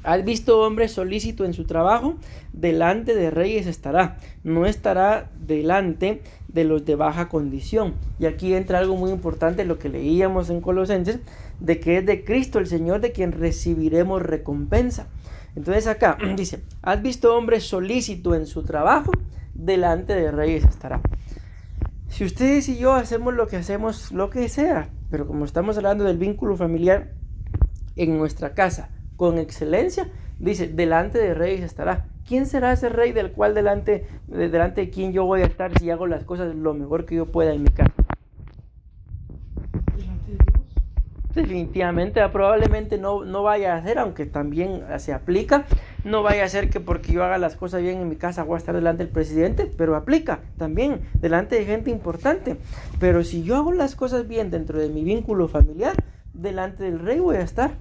¿Has visto hombre solícito en su trabajo? Delante de reyes estará, no estará delante de los de baja condición. Y aquí entra algo muy importante, lo que leíamos en Colosenses, de que es de Cristo el Señor de quien recibiremos recompensa. Entonces acá dice, ¿has visto hombre solícito en su trabajo? Delante de reyes estará. Si ustedes y yo hacemos lo que sea, pero como estamos hablando del vínculo familiar en nuestra casa, con excelencia, dice, delante de reyes estará. ¿Quién será ese rey del cual delante de quien yo voy a estar si hago las cosas lo mejor que yo pueda en mi casa? Delante de Dios. Definitivamente, probablemente no vaya a ser, aunque también se aplica, no vaya a ser que porque yo haga las cosas bien en mi casa voy a estar delante del presidente, pero aplica también delante de gente importante. Pero si yo hago las cosas bien dentro de mi vínculo familiar, delante del rey voy a estar.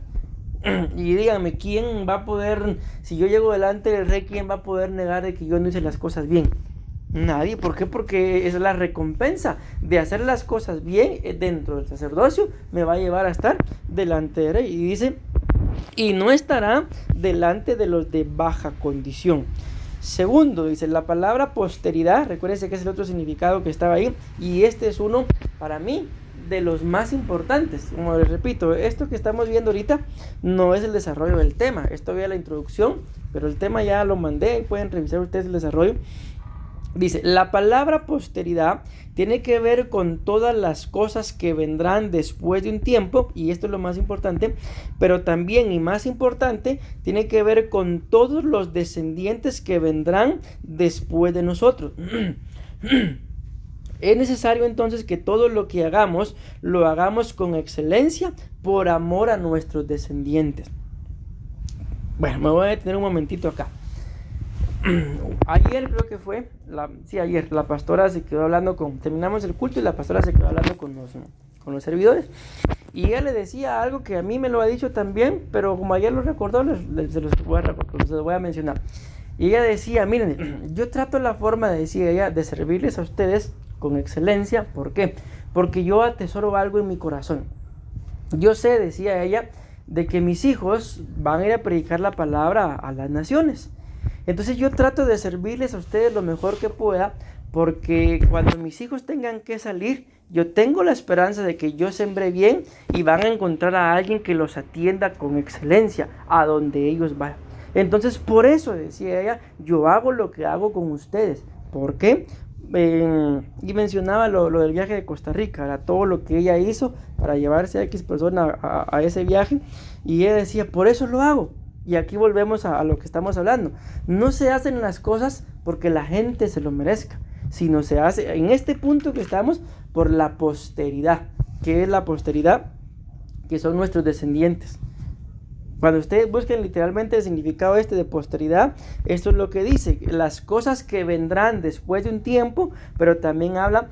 Y díganme, ¿quién va a poder, si yo llego delante del rey, quién va a poder negar de que yo no hice las cosas bien? Nadie. ¿Por qué? Porque es la recompensa de hacer las cosas bien dentro del sacerdocio, me va a llevar a estar delante del rey. Y dice, y no estará delante de los de baja condición. Segundo, dice, la palabra posteridad, recuérdense que es el otro significado que estaba ahí, y este es uno, para mí, de los más importantes. Como les repito, esto que estamos viendo ahorita no es el desarrollo del tema, esto es la introducción, pero el tema ya lo mandé, pueden revisar ustedes el desarrollo. Dice, la palabra posteridad tiene que ver con todas las cosas que vendrán después de un tiempo, y esto es lo más importante, pero también y más importante, tiene que ver con todos los descendientes que vendrán después de nosotros. Es necesario entonces que todo lo que hagamos, lo hagamos con excelencia por amor a nuestros descendientes. Bueno, me voy a detener un momentito acá. Ayer creo que fue, ayer la pastora se quedó hablando terminamos el culto y la pastora se quedó hablando con los servidores. Y ella le decía algo que a mí me lo ha dicho también, pero como ayer lo recordó, se los voy a mencionar. Y ella decía, miren, yo trato la forma de decir ella, de servirles a ustedes con excelencia. ¿Por qué? Porque yo atesoro algo en mi corazón. Yo sé, decía ella, de que mis hijos van a ir a predicar la palabra a las naciones. Entonces yo trato de servirles a ustedes lo mejor que pueda, porque cuando mis hijos tengan que salir, yo tengo la esperanza de que yo sembré bien y van a encontrar a alguien que los atienda con excelencia a donde ellos van. Entonces por eso, decía ella, yo hago lo que hago con ustedes. ¿Por qué? Y mencionaba lo del viaje de Costa Rica, era todo lo que ella hizo para llevarse a X persona a ese viaje, y ella decía, por eso lo hago. Y aquí volvemos a lo que estamos hablando. No se hacen las cosas porque la gente se lo merezca, sino se hace en este punto que estamos por la posteridad. ¿Qué es la posteridad? Que son nuestros descendientes. Cuando ustedes busquen literalmente el significado de posteridad, esto es lo que dice, las cosas que vendrán después de un tiempo, pero también habla,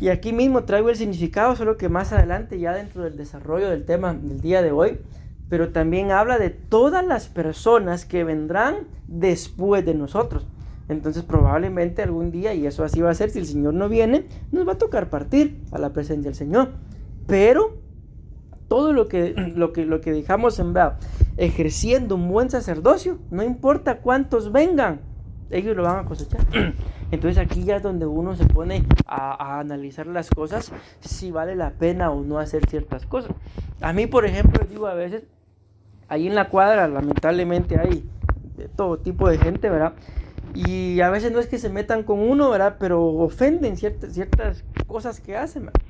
y aquí mismo traigo el significado, solo que más adelante ya dentro del desarrollo del tema del día de hoy, pero también habla de todas las personas que vendrán después de nosotros. Entonces probablemente algún día, y eso así va a ser, si el Señor no viene, nos va a tocar partir a la presencia del Señor. Pero todo lo que dejamos sembrado, ejerciendo un buen sacerdocio, no importa cuántos vengan, ellos lo van a cosechar. Entonces aquí ya es donde uno se pone a analizar las cosas, si vale la pena o no hacer ciertas cosas. A mí, por ejemplo, digo a veces, ahí en la cuadra lamentablemente hay de todo tipo de gente, ¿verdad? Y a veces no es que se metan con uno, ¿verdad? Pero ofenden ciertas cosas que hacen, ¿verdad?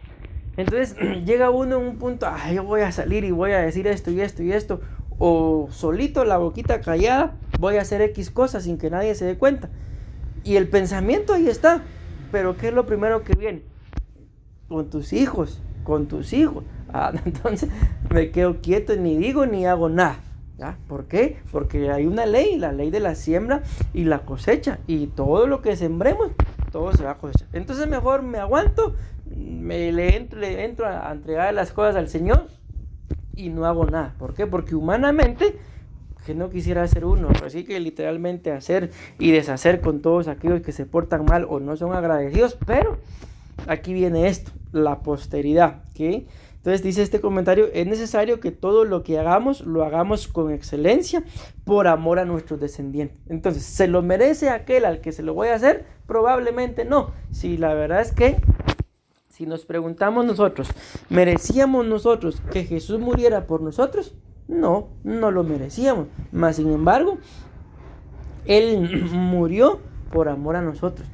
Entonces llega uno en un punto, yo voy a salir y voy a decir esto y esto y esto, o solito la boquita callada voy a hacer X cosas sin que nadie se dé cuenta. Y el pensamiento ahí está, pero ¿qué es lo primero que viene? Con tus hijos. Entonces me quedo quieto y ni digo ni hago nada. ¿Ya? ¿Por qué? Porque hay una ley, la ley de la siembra y la cosecha, y todo lo que sembremos, todo se va a cosechar. Entonces mejor me aguanto, le entro a entregar las cosas al Señor y no hago nada. ¿Por qué? Porque humanamente, que no quisiera hacer uno, así que literalmente hacer y deshacer con todos aquellos que se portan mal o no son agradecidos. Pero aquí viene esto, la posteridad, que Entonces dice este comentario, es necesario que todo lo que hagamos, lo hagamos con excelencia por amor a nuestros descendientes. Entonces, ¿se lo merece aquel al que se lo voy a hacer? Probablemente no. Si la verdad es que, si nos preguntamos nosotros, ¿merecíamos nosotros que Jesús muriera por nosotros? No, no lo merecíamos. Mas, sin embargo, Él murió por amor a nosotros.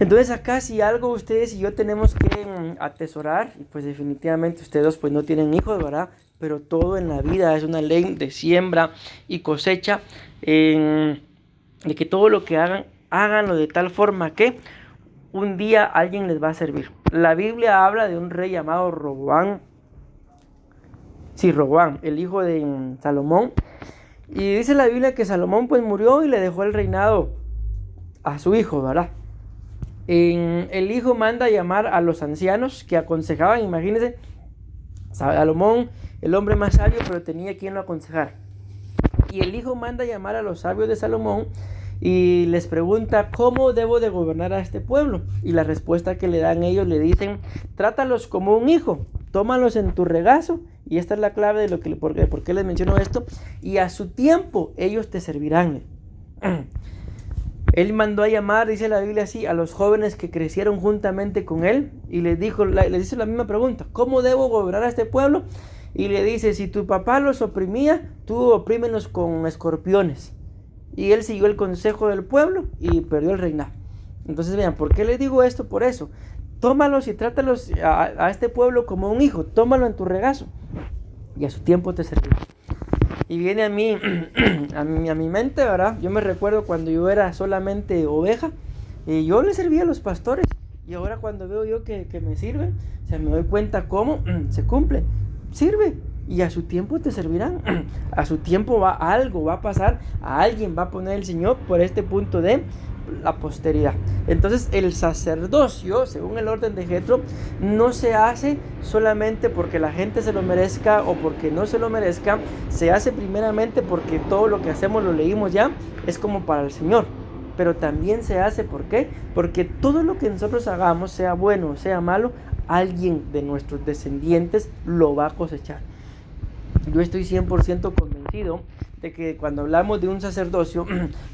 Entonces acá si algo ustedes y yo tenemos que atesorar, y pues definitivamente ustedes pues no tienen hijos, ¿verdad? Pero todo en la vida es una ley de siembra y cosecha, de que todo lo que hagan, háganlo de tal forma que un día alguien les va a servir. La Biblia habla de un rey llamado Roboam, el hijo de Salomón, y dice la Biblia que Salomón pues murió y le dejó el reinado a su hijo, ¿verdad? El hijo manda a llamar a los ancianos que aconsejaban. Imagínense, Salomón, el hombre más sabio, pero tenía quien lo aconsejara. Y el hijo manda a llamar a los sabios de Salomón y les pregunta, ¿cómo debo de gobernar a este pueblo? Y la respuesta que le dan ellos le dicen, trátalos como un hijo, tómalos en tu regazo. Y esta es la clave de por qué les menciono esto. Y a su tiempo ellos te servirán. Él mandó a llamar, dice la Biblia así, a los jóvenes que crecieron juntamente con él y les hizo la misma pregunta, ¿cómo debo gobernar a este pueblo? Y le dice, si tu papá los oprimía, tú oprímenos con escorpiones. Y él siguió el consejo del pueblo y perdió el reinado. Entonces vean, ¿por qué les digo esto? Por eso, tómalos y trátalos a este pueblo como un hijo, tómalo en tu regazo y a su tiempo te servirá. Y viene a mí, a mi mente, ¿verdad? Yo me recuerdo cuando yo era solamente oveja, y yo le servía a los pastores. Y ahora cuando veo yo que me sirven, o sea, me doy cuenta cómo se cumple. Sirve y a su tiempo te servirán. A su tiempo algo va a pasar, a alguien va a poner el Señor por este punto de la posteridad. Entonces el sacerdocio, según el orden de Jetro, no se hace solamente porque la gente se lo merezca o porque no se lo merezca. Se hace primeramente porque todo lo que hacemos, lo leímos ya, es como para el Señor. Pero también se hace, ¿por qué? Porque todo lo que nosotros hagamos, sea bueno o sea malo, alguien de nuestros descendientes lo va a cosechar. Yo estoy 100% convencido de que cuando hablamos de un sacerdocio,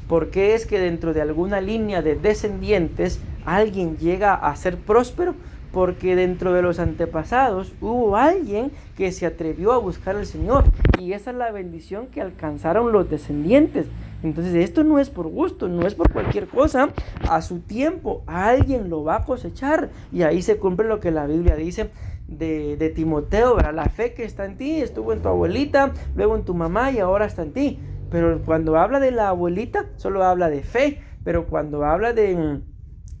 ¿por qué es que dentro de alguna línea de descendientes alguien llega a ser próspero? Porque dentro de los antepasados hubo alguien que se atrevió a buscar al Señor, y esa es la bendición que alcanzaron los descendientes. Entonces esto no es por gusto, no es por cualquier cosa. A su tiempo alguien lo va a cosechar, y ahí se cumple lo que la Biblia dice de Timoteo, ¿verdad? La fe que está en ti estuvo en tu abuelita, luego en tu mamá y ahora está en ti. Pero cuando habla de la abuelita solo habla de fe, pero cuando habla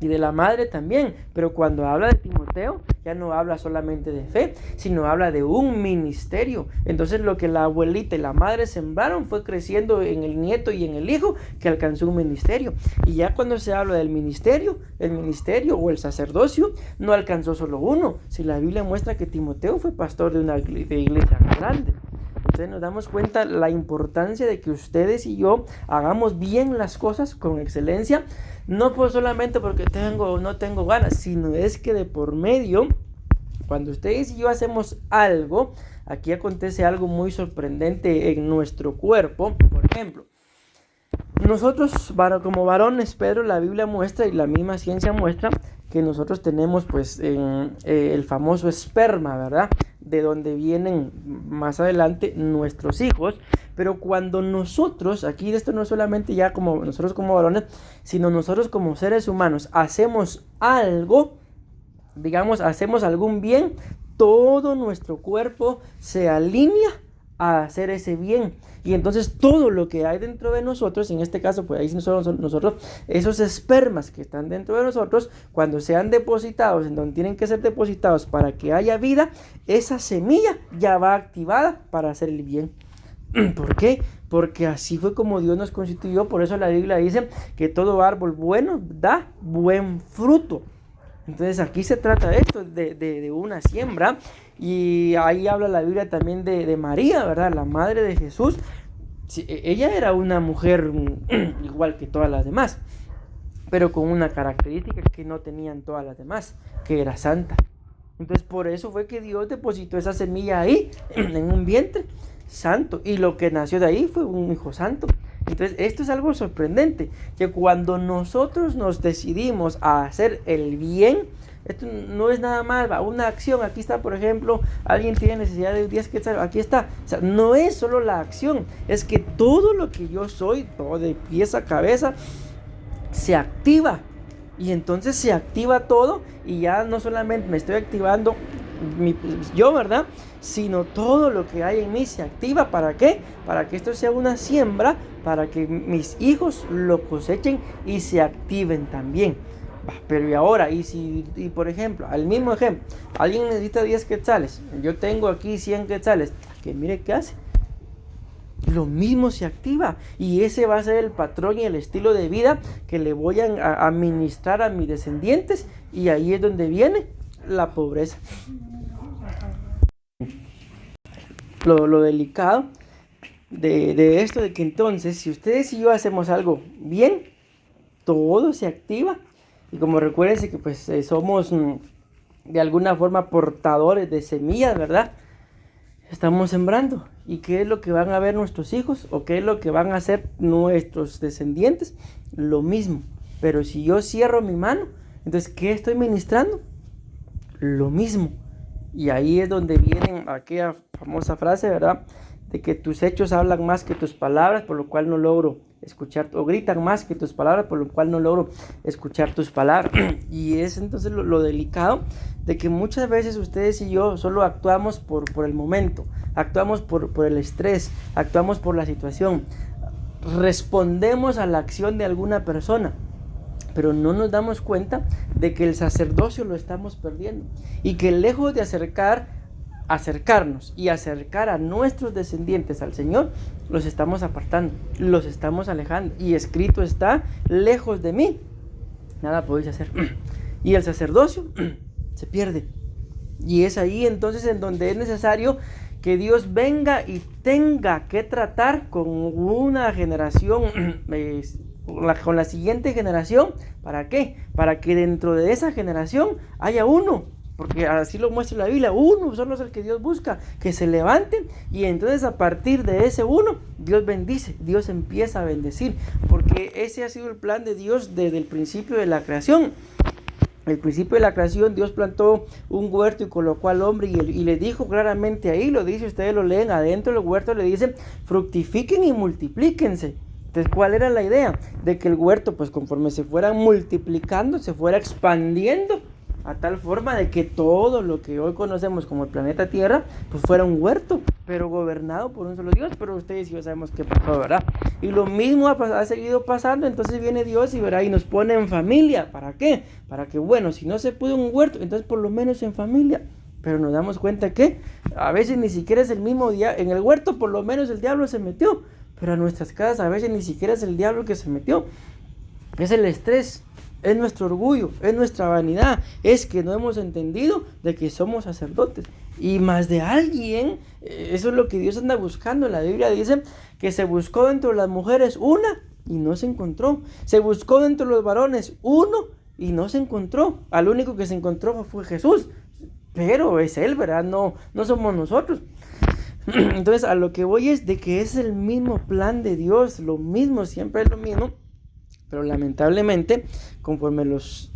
y de la madre también, pero cuando habla de Timoteo ya no habla solamente de fe, sino habla de un ministerio. Entonces lo que la abuelita y la madre sembraron fue creciendo en el nieto y en el hijo, que alcanzó un ministerio. Y ya cuando se habla del ministerio, el ministerio o el sacerdocio no alcanzó solo uno. Si la Biblia muestra que Timoteo fue pastor de una iglesia grande. Entonces nos damos cuenta la importancia de que ustedes y yo hagamos bien las cosas con excelencia, no por solamente porque tengo o no tengo ganas, sino es que de por medio, cuando ustedes y yo hacemos algo, aquí acontece algo muy sorprendente en nuestro cuerpo. Por ejemplo, nosotros como varones, Pedro, la Biblia muestra y la misma ciencia muestra que nosotros tenemos pues el famoso esperma, ¿verdad? De donde vienen más adelante nuestros hijos. Pero cuando nosotros, aquí esto no es solamente ya como nosotros como varones, sino nosotros como seres humanos hacemos algo, digamos, hacemos algún bien, todo nuestro cuerpo se alinea a hacer ese bien. Y entonces todo lo que hay dentro de nosotros, en este caso pues ahí nosotros, esos espermas que están dentro de nosotros, cuando sean depositados en donde tienen que ser depositados para que haya vida, esa semilla ya va activada para hacer el bien. ¿Por qué? Porque así fue como Dios nos constituyó. Por eso la Biblia dice que todo árbol bueno da buen fruto. Entonces aquí se trata de esto, de una siembra. Y ahí habla la Biblia también de María, ¿verdad? La madre de Jesús. Sí, ella era una mujer igual que todas las demás, pero con una característica que no tenían todas las demás, que era santa. Entonces por eso fue que Dios depositó esa semilla ahí, en un vientre santo, y lo que nació de ahí fue un hijo santo. Entonces esto es algo sorprendente, que cuando nosotros nos decidimos a hacer el bien, esto no es nada más una acción. Aquí está, por ejemplo, alguien tiene necesidad de 10 quetzales, aquí está. O sea, no es solo la acción, es que todo lo que yo soy, todo de pies a cabeza, se activa. Y entonces se activa todo, y ya no solamente me estoy activando yo, ¿verdad? Sino todo lo que hay en mí se activa. ¿Para qué? Para que esto sea una siembra, para que mis hijos lo cosechen y se activen también. Pero y ahora, y por ejemplo, al mismo ejemplo, alguien necesita 10 quetzales, yo tengo aquí 100 quetzales, que mire qué hace. Lo mismo se activa, y ese va a ser el patrón y el estilo de vida que le voy a administrar a mis descendientes, y ahí es donde viene la pobreza. Lo delicado de esto, de que entonces si ustedes y yo hacemos algo bien, todo se activa. Y como recuérdense que pues somos de alguna forma portadores de semillas, ¿verdad? Estamos sembrando. ¿Y qué es lo que van a ver nuestros hijos? ¿O qué es lo que van a hacer nuestros descendientes? Lo mismo. Pero si yo cierro mi mano, entonces ¿qué estoy ministrando? Lo mismo. Y ahí es donde viene aquella famosa frase, ¿verdad? De que tus hechos hablan más que tus palabras, por lo cual no logro escuchar, o gritan más que tus palabras, por lo cual no logro escuchar tus palabras. Y es entonces lo delicado de que muchas veces ustedes y yo solo actuamos por el momento, actuamos por el estrés, actuamos por la situación, respondemos a la acción de alguna persona, pero no nos damos cuenta de que el sacerdocio lo estamos perdiendo, y que lejos de acercarnos y acercar a nuestros descendientes al Señor, los estamos apartando, los estamos alejando. Y escrito está: lejos de mí nada podéis hacer. Y el sacerdocio se pierde. Y es ahí entonces en donde es necesario que Dios venga y tenga que tratar con una generación, con la siguiente generación. ¿Para qué? Para que dentro de esa generación haya uno, porque así lo muestra la Biblia, uno solo es el que Dios busca, que se levanten, y entonces a partir de ese uno, Dios bendice, Dios empieza a bendecir, porque ese ha sido el plan de Dios desde el principio de la creación. El principio de la creación, Dios plantó un huerto y colocó al hombre, y le dijo claramente ahí, lo dice, ustedes lo leen, adentro del huerto le dice: fructifiquen y multiplíquense. Entonces, ¿cuál era la idea? De que el huerto, pues conforme se fuera multiplicando, se fuera expandiendo, a tal forma de que todo lo que hoy conocemos como el planeta Tierra, pues fuera un huerto, pero gobernado por un solo Dios. Pero ustedes y yo sabemos qué pasó, ¿verdad? Y lo mismo ha seguido pasando. Entonces viene Dios y, ¿verdad?, y nos pone en familia. ¿Para qué? Para que, bueno, si no se pudo un huerto, entonces por lo menos en familia. Pero nos damos cuenta que a veces ni siquiera es el mismo día. En el huerto por lo menos el diablo se metió, pero a nuestras casas a veces ni siquiera es el diablo que se metió. Es el estrés, es nuestro orgullo, es nuestra vanidad, es que no hemos entendido de que somos sacerdotes. Y más de alguien, eso es lo que Dios anda buscando. La Biblia dice que se buscó dentro de las mujeres una y no se encontró. Se buscó dentro de los varones uno y no se encontró. Al único que se encontró fue Jesús. Pero es Él, ¿verdad? No somos nosotros. Entonces a lo que voy es de que es el mismo plan de Dios, lo mismo, siempre es lo mismo. Pero lamentablemente, conforme los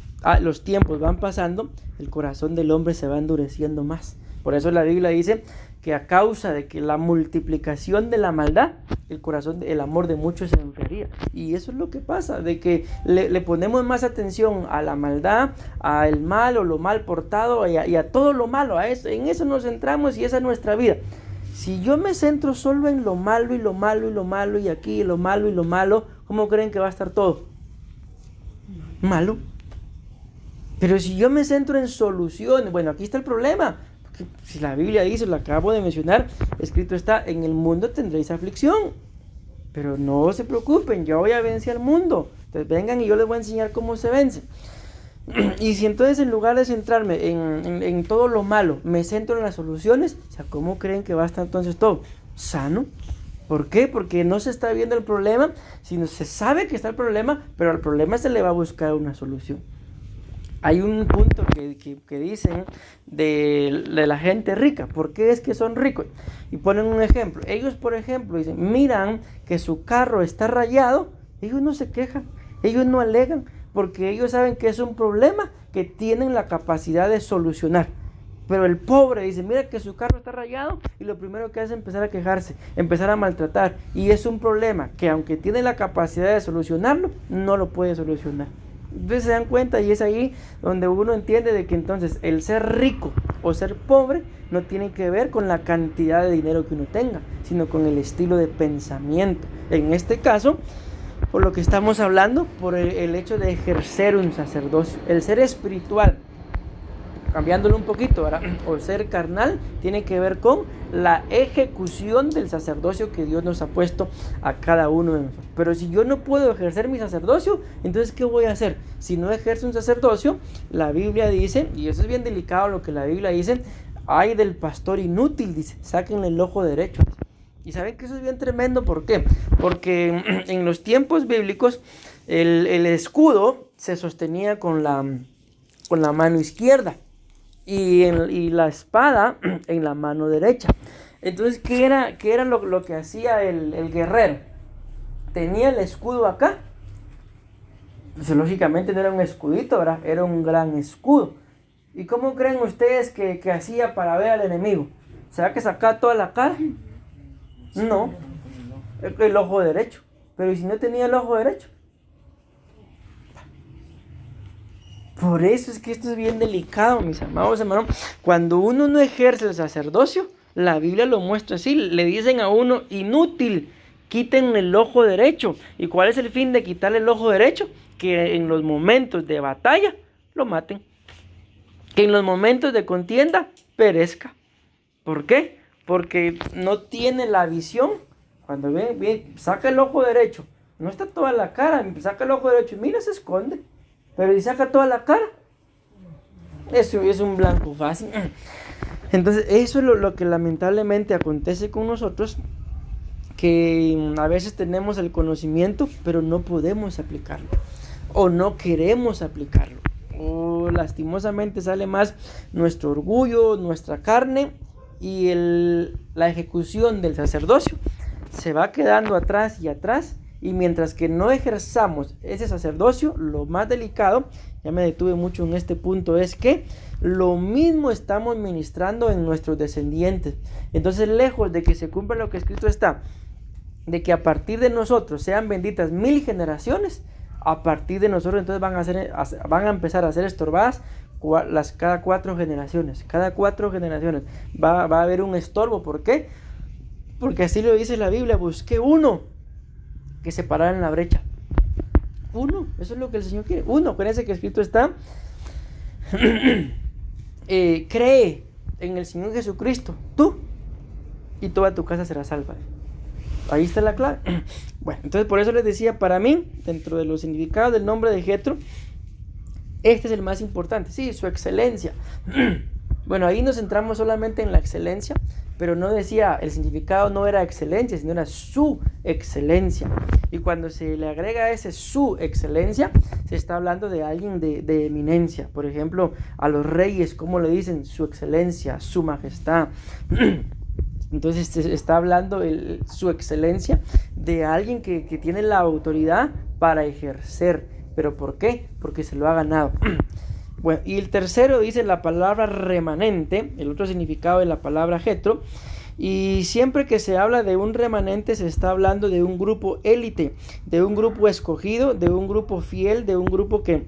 tiempos van pasando, el corazón del hombre se va endureciendo más. Por eso la Biblia dice que a causa de que la multiplicación de la maldad, el amor de muchos se enfriaría. Y eso es lo que pasa, de que le ponemos más atención a la maldad, al mal o lo mal portado, y a todo lo malo, en eso nos centramos, y esa es nuestra vida. Si yo me centro solo en lo malo y lo malo y lo malo, y aquí lo malo y lo malo, ¿cómo creen que va a estar todo? Malo. Pero si yo me centro en soluciones, bueno, aquí está el problema. Porque si la Biblia dice, lo acabo de mencionar, escrito está: en el mundo tendréis aflicción. Pero no se preocupen, yo voy a vencer al mundo. Entonces vengan y yo les voy a enseñar cómo se vence. Y si entonces, en lugar de centrarme en todo lo malo, me centro en las soluciones, o sea, ¿cómo creen que va a estar entonces todo? Sano. ¿Por qué? Porque no se está viendo el problema, sino se sabe que está el problema, pero al problema se le va a buscar una solución. Hay un punto que dicen de la gente rica. ¿Por qué es que son ricos? Y ponen un ejemplo. Ellos, por ejemplo, dicen, miran que su carro está rayado. Ellos no se quejan, ellos no alegan, porque ellos saben que es un problema que tienen la capacidad de solucionar. Pero el pobre dice, mira que su carro está rayado, y lo primero que hace es empezar a quejarse, empezar a maltratar. Y es un problema que, aunque tiene la capacidad de solucionarlo, no lo puede solucionar. Entonces se dan cuenta, y es ahí donde uno entiende de que entonces el ser rico o ser pobre no tiene que ver con la cantidad de dinero que uno tenga, sino con el estilo de pensamiento. En este caso, por lo que estamos hablando, por el hecho de ejercer un sacerdocio. El ser espiritual, cambiándolo un poquito, ¿verdad? O ser carnal, tiene que ver con la ejecución del sacerdocio que Dios nos ha puesto a cada uno de nosotros. Pero si yo no puedo ejercer mi sacerdocio, entonces ¿qué voy a hacer? Si no ejerzo un sacerdocio, la Biblia dice, y eso es bien delicado lo que la Biblia dice, ay del pastor inútil, dice, sáquenle el ojo derecho. Y saben que eso es bien tremendo, ¿por qué? Porque en los tiempos bíblicos el escudo se sostenía con la mano izquierda y la espada en la mano derecha. Entonces, ¿qué era lo que hacía el guerrero? Tenía el escudo acá. Entonces, lógicamente no era un escudito, ¿verdad? Era un gran escudo. ¿Y cómo creen ustedes que hacía para ver al enemigo? ¿Será que sacaba toda la cara? No, el ojo derecho. Pero ¿y si no tenía el ojo derecho? Por eso es que esto es bien delicado, mis amados hermanos. Cuando uno no ejerce el sacerdocio, la Biblia lo muestra así. Le dicen a uno, inútil, quiten el ojo derecho. ¿Y cuál es el fin de quitarle el ojo derecho? Que en los momentos de batalla lo maten. Que en los momentos de contienda perezca. ¿Por qué? Porque no tiene la visión. Cuando ve, saca el ojo derecho. No está toda la cara, saca el ojo derecho y mira, se esconde. Pero si saca toda la cara, eso es un blanco fácil. Entonces eso es lo que lamentablemente acontece con nosotros, que a veces tenemos el conocimiento, pero no podemos aplicarlo, o no queremos aplicarlo, o lastimosamente sale más nuestro orgullo, nuestra carne, y la ejecución del sacerdocio se va quedando atrás y atrás. Y mientras que no ejerzamos ese sacerdocio, lo más delicado, ya me detuve mucho en este punto, es que lo mismo estamos ministrando en nuestros descendientes. Entonces, lejos de que se cumpla lo que escrito está, de que a partir de nosotros sean benditas 1000 generaciones, a partir de nosotros entonces van a empezar a ser estorbadas cada 4 generaciones. Cada 4 generaciones va a haber un estorbo. ¿Por qué? Porque así lo dice la Biblia, busqué uno que se parara en la brecha. Uno, eso es lo que el Señor quiere. Uno, con ese que escrito está, cree en el Señor Jesucristo, tú y toda tu casa será salva. Ahí está la clave. Bueno, entonces por eso les decía, para mí, dentro de los significados del nombre de Jetro, este es el más importante. Sí, su excelencia. Bueno, ahí nos centramos solamente en la excelencia, pero no decía, el significado no era excelencia, sino era su excelencia. Y cuando se le agrega ese su excelencia, se está hablando de alguien de eminencia. Por ejemplo, a los reyes, ¿cómo le dicen? Su excelencia, su majestad. Entonces se está hablando su excelencia de alguien que tiene la autoridad para ejercer. ¿Pero por qué? Porque se lo ha ganado. Bueno, y el tercero dice la palabra remanente, el otro significado de la palabra Jetro. Y siempre que se habla de un remanente se está hablando de un grupo élite, de un grupo escogido, de un grupo fiel, de un grupo que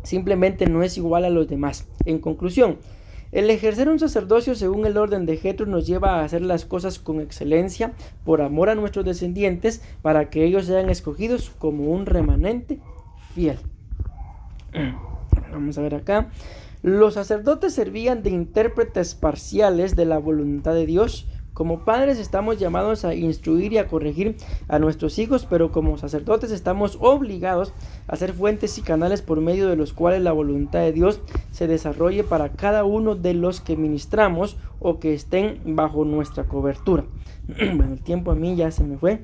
simplemente no es igual a los demás. En conclusión, el ejercer un sacerdocio según el orden de Jetro nos lleva a hacer las cosas con excelencia, por amor a nuestros descendientes, para que ellos sean escogidos como un remanente fiel. Vamos a ver acá. Los sacerdotes servían de intérpretes parciales de la voluntad de Dios. Como padres estamos llamados a instruir y a corregir a nuestros hijos, pero como sacerdotes estamos obligados a ser fuentes y canales por medio de los cuales la voluntad de Dios se desarrolle para cada uno de los que ministramos o que estén bajo nuestra cobertura. Bueno, el tiempo a mí ya se me fue,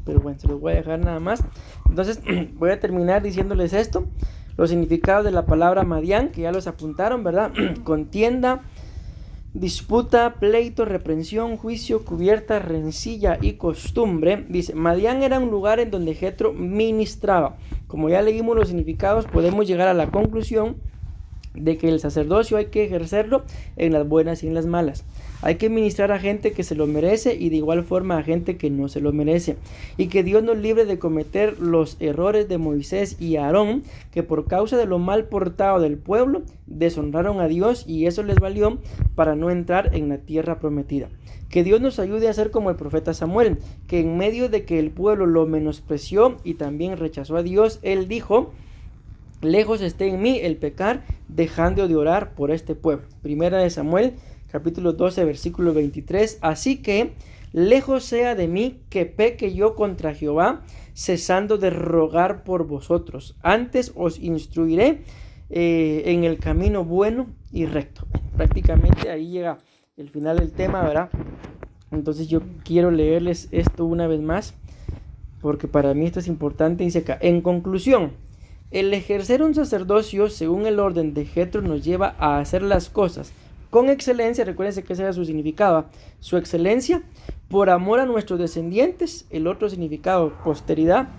pero bueno, se los voy a dejar nada más. Entonces voy a terminar diciéndoles esto. Los significados de la palabra Madián, que ya los apuntaron, ¿verdad? Contienda, disputa, pleito, reprensión, juicio, cubierta, rencilla y costumbre. Dice, Madián era un lugar en donde Jetro ministraba. Como ya leímos los significados, podemos llegar a la conclusión de que el sacerdocio hay que ejercerlo en las buenas y en las malas. Hay que ministrar a gente que se lo merece y de igual forma a gente que no se lo merece. Y que Dios nos libre de cometer los errores de Moisés y Aarón, que por causa de lo mal portado del pueblo deshonraron a Dios y eso les valió para no entrar en la tierra prometida. Que Dios nos ayude a ser como el profeta Samuel, que en medio de que el pueblo lo menospreció y también rechazó a Dios, él dijo: lejos esté en mí el pecar, dejando de orar por este pueblo. Primera de Samuel, capítulo 12, versículo 23. Así que, lejos sea de mí que peque yo contra Jehová, cesando de rogar por vosotros. Antes os instruiré en el camino bueno y recto. Prácticamente ahí llega el final del tema, ¿verdad? Entonces yo quiero leerles esto una vez más, porque para mí esto es importante. Dice acá, en conclusión, el ejercer un sacerdocio según el orden de Jetro nos lleva a hacer las cosas con excelencia. Recuérdense que ese era su significado, su excelencia, por amor a nuestros descendientes. El otro significado, posteridad,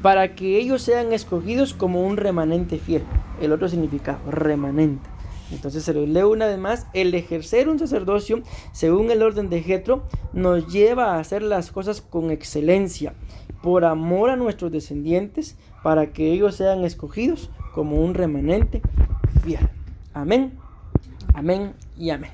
para que ellos sean escogidos como un remanente fiel. El otro significado, remanente. Entonces se los leo una vez más. El ejercer un sacerdocio según el orden de Jetro nos lleva a hacer las cosas con excelencia, por amor a nuestros descendientes, para que ellos sean escogidos como un remanente fiel. Amén, amén y amén.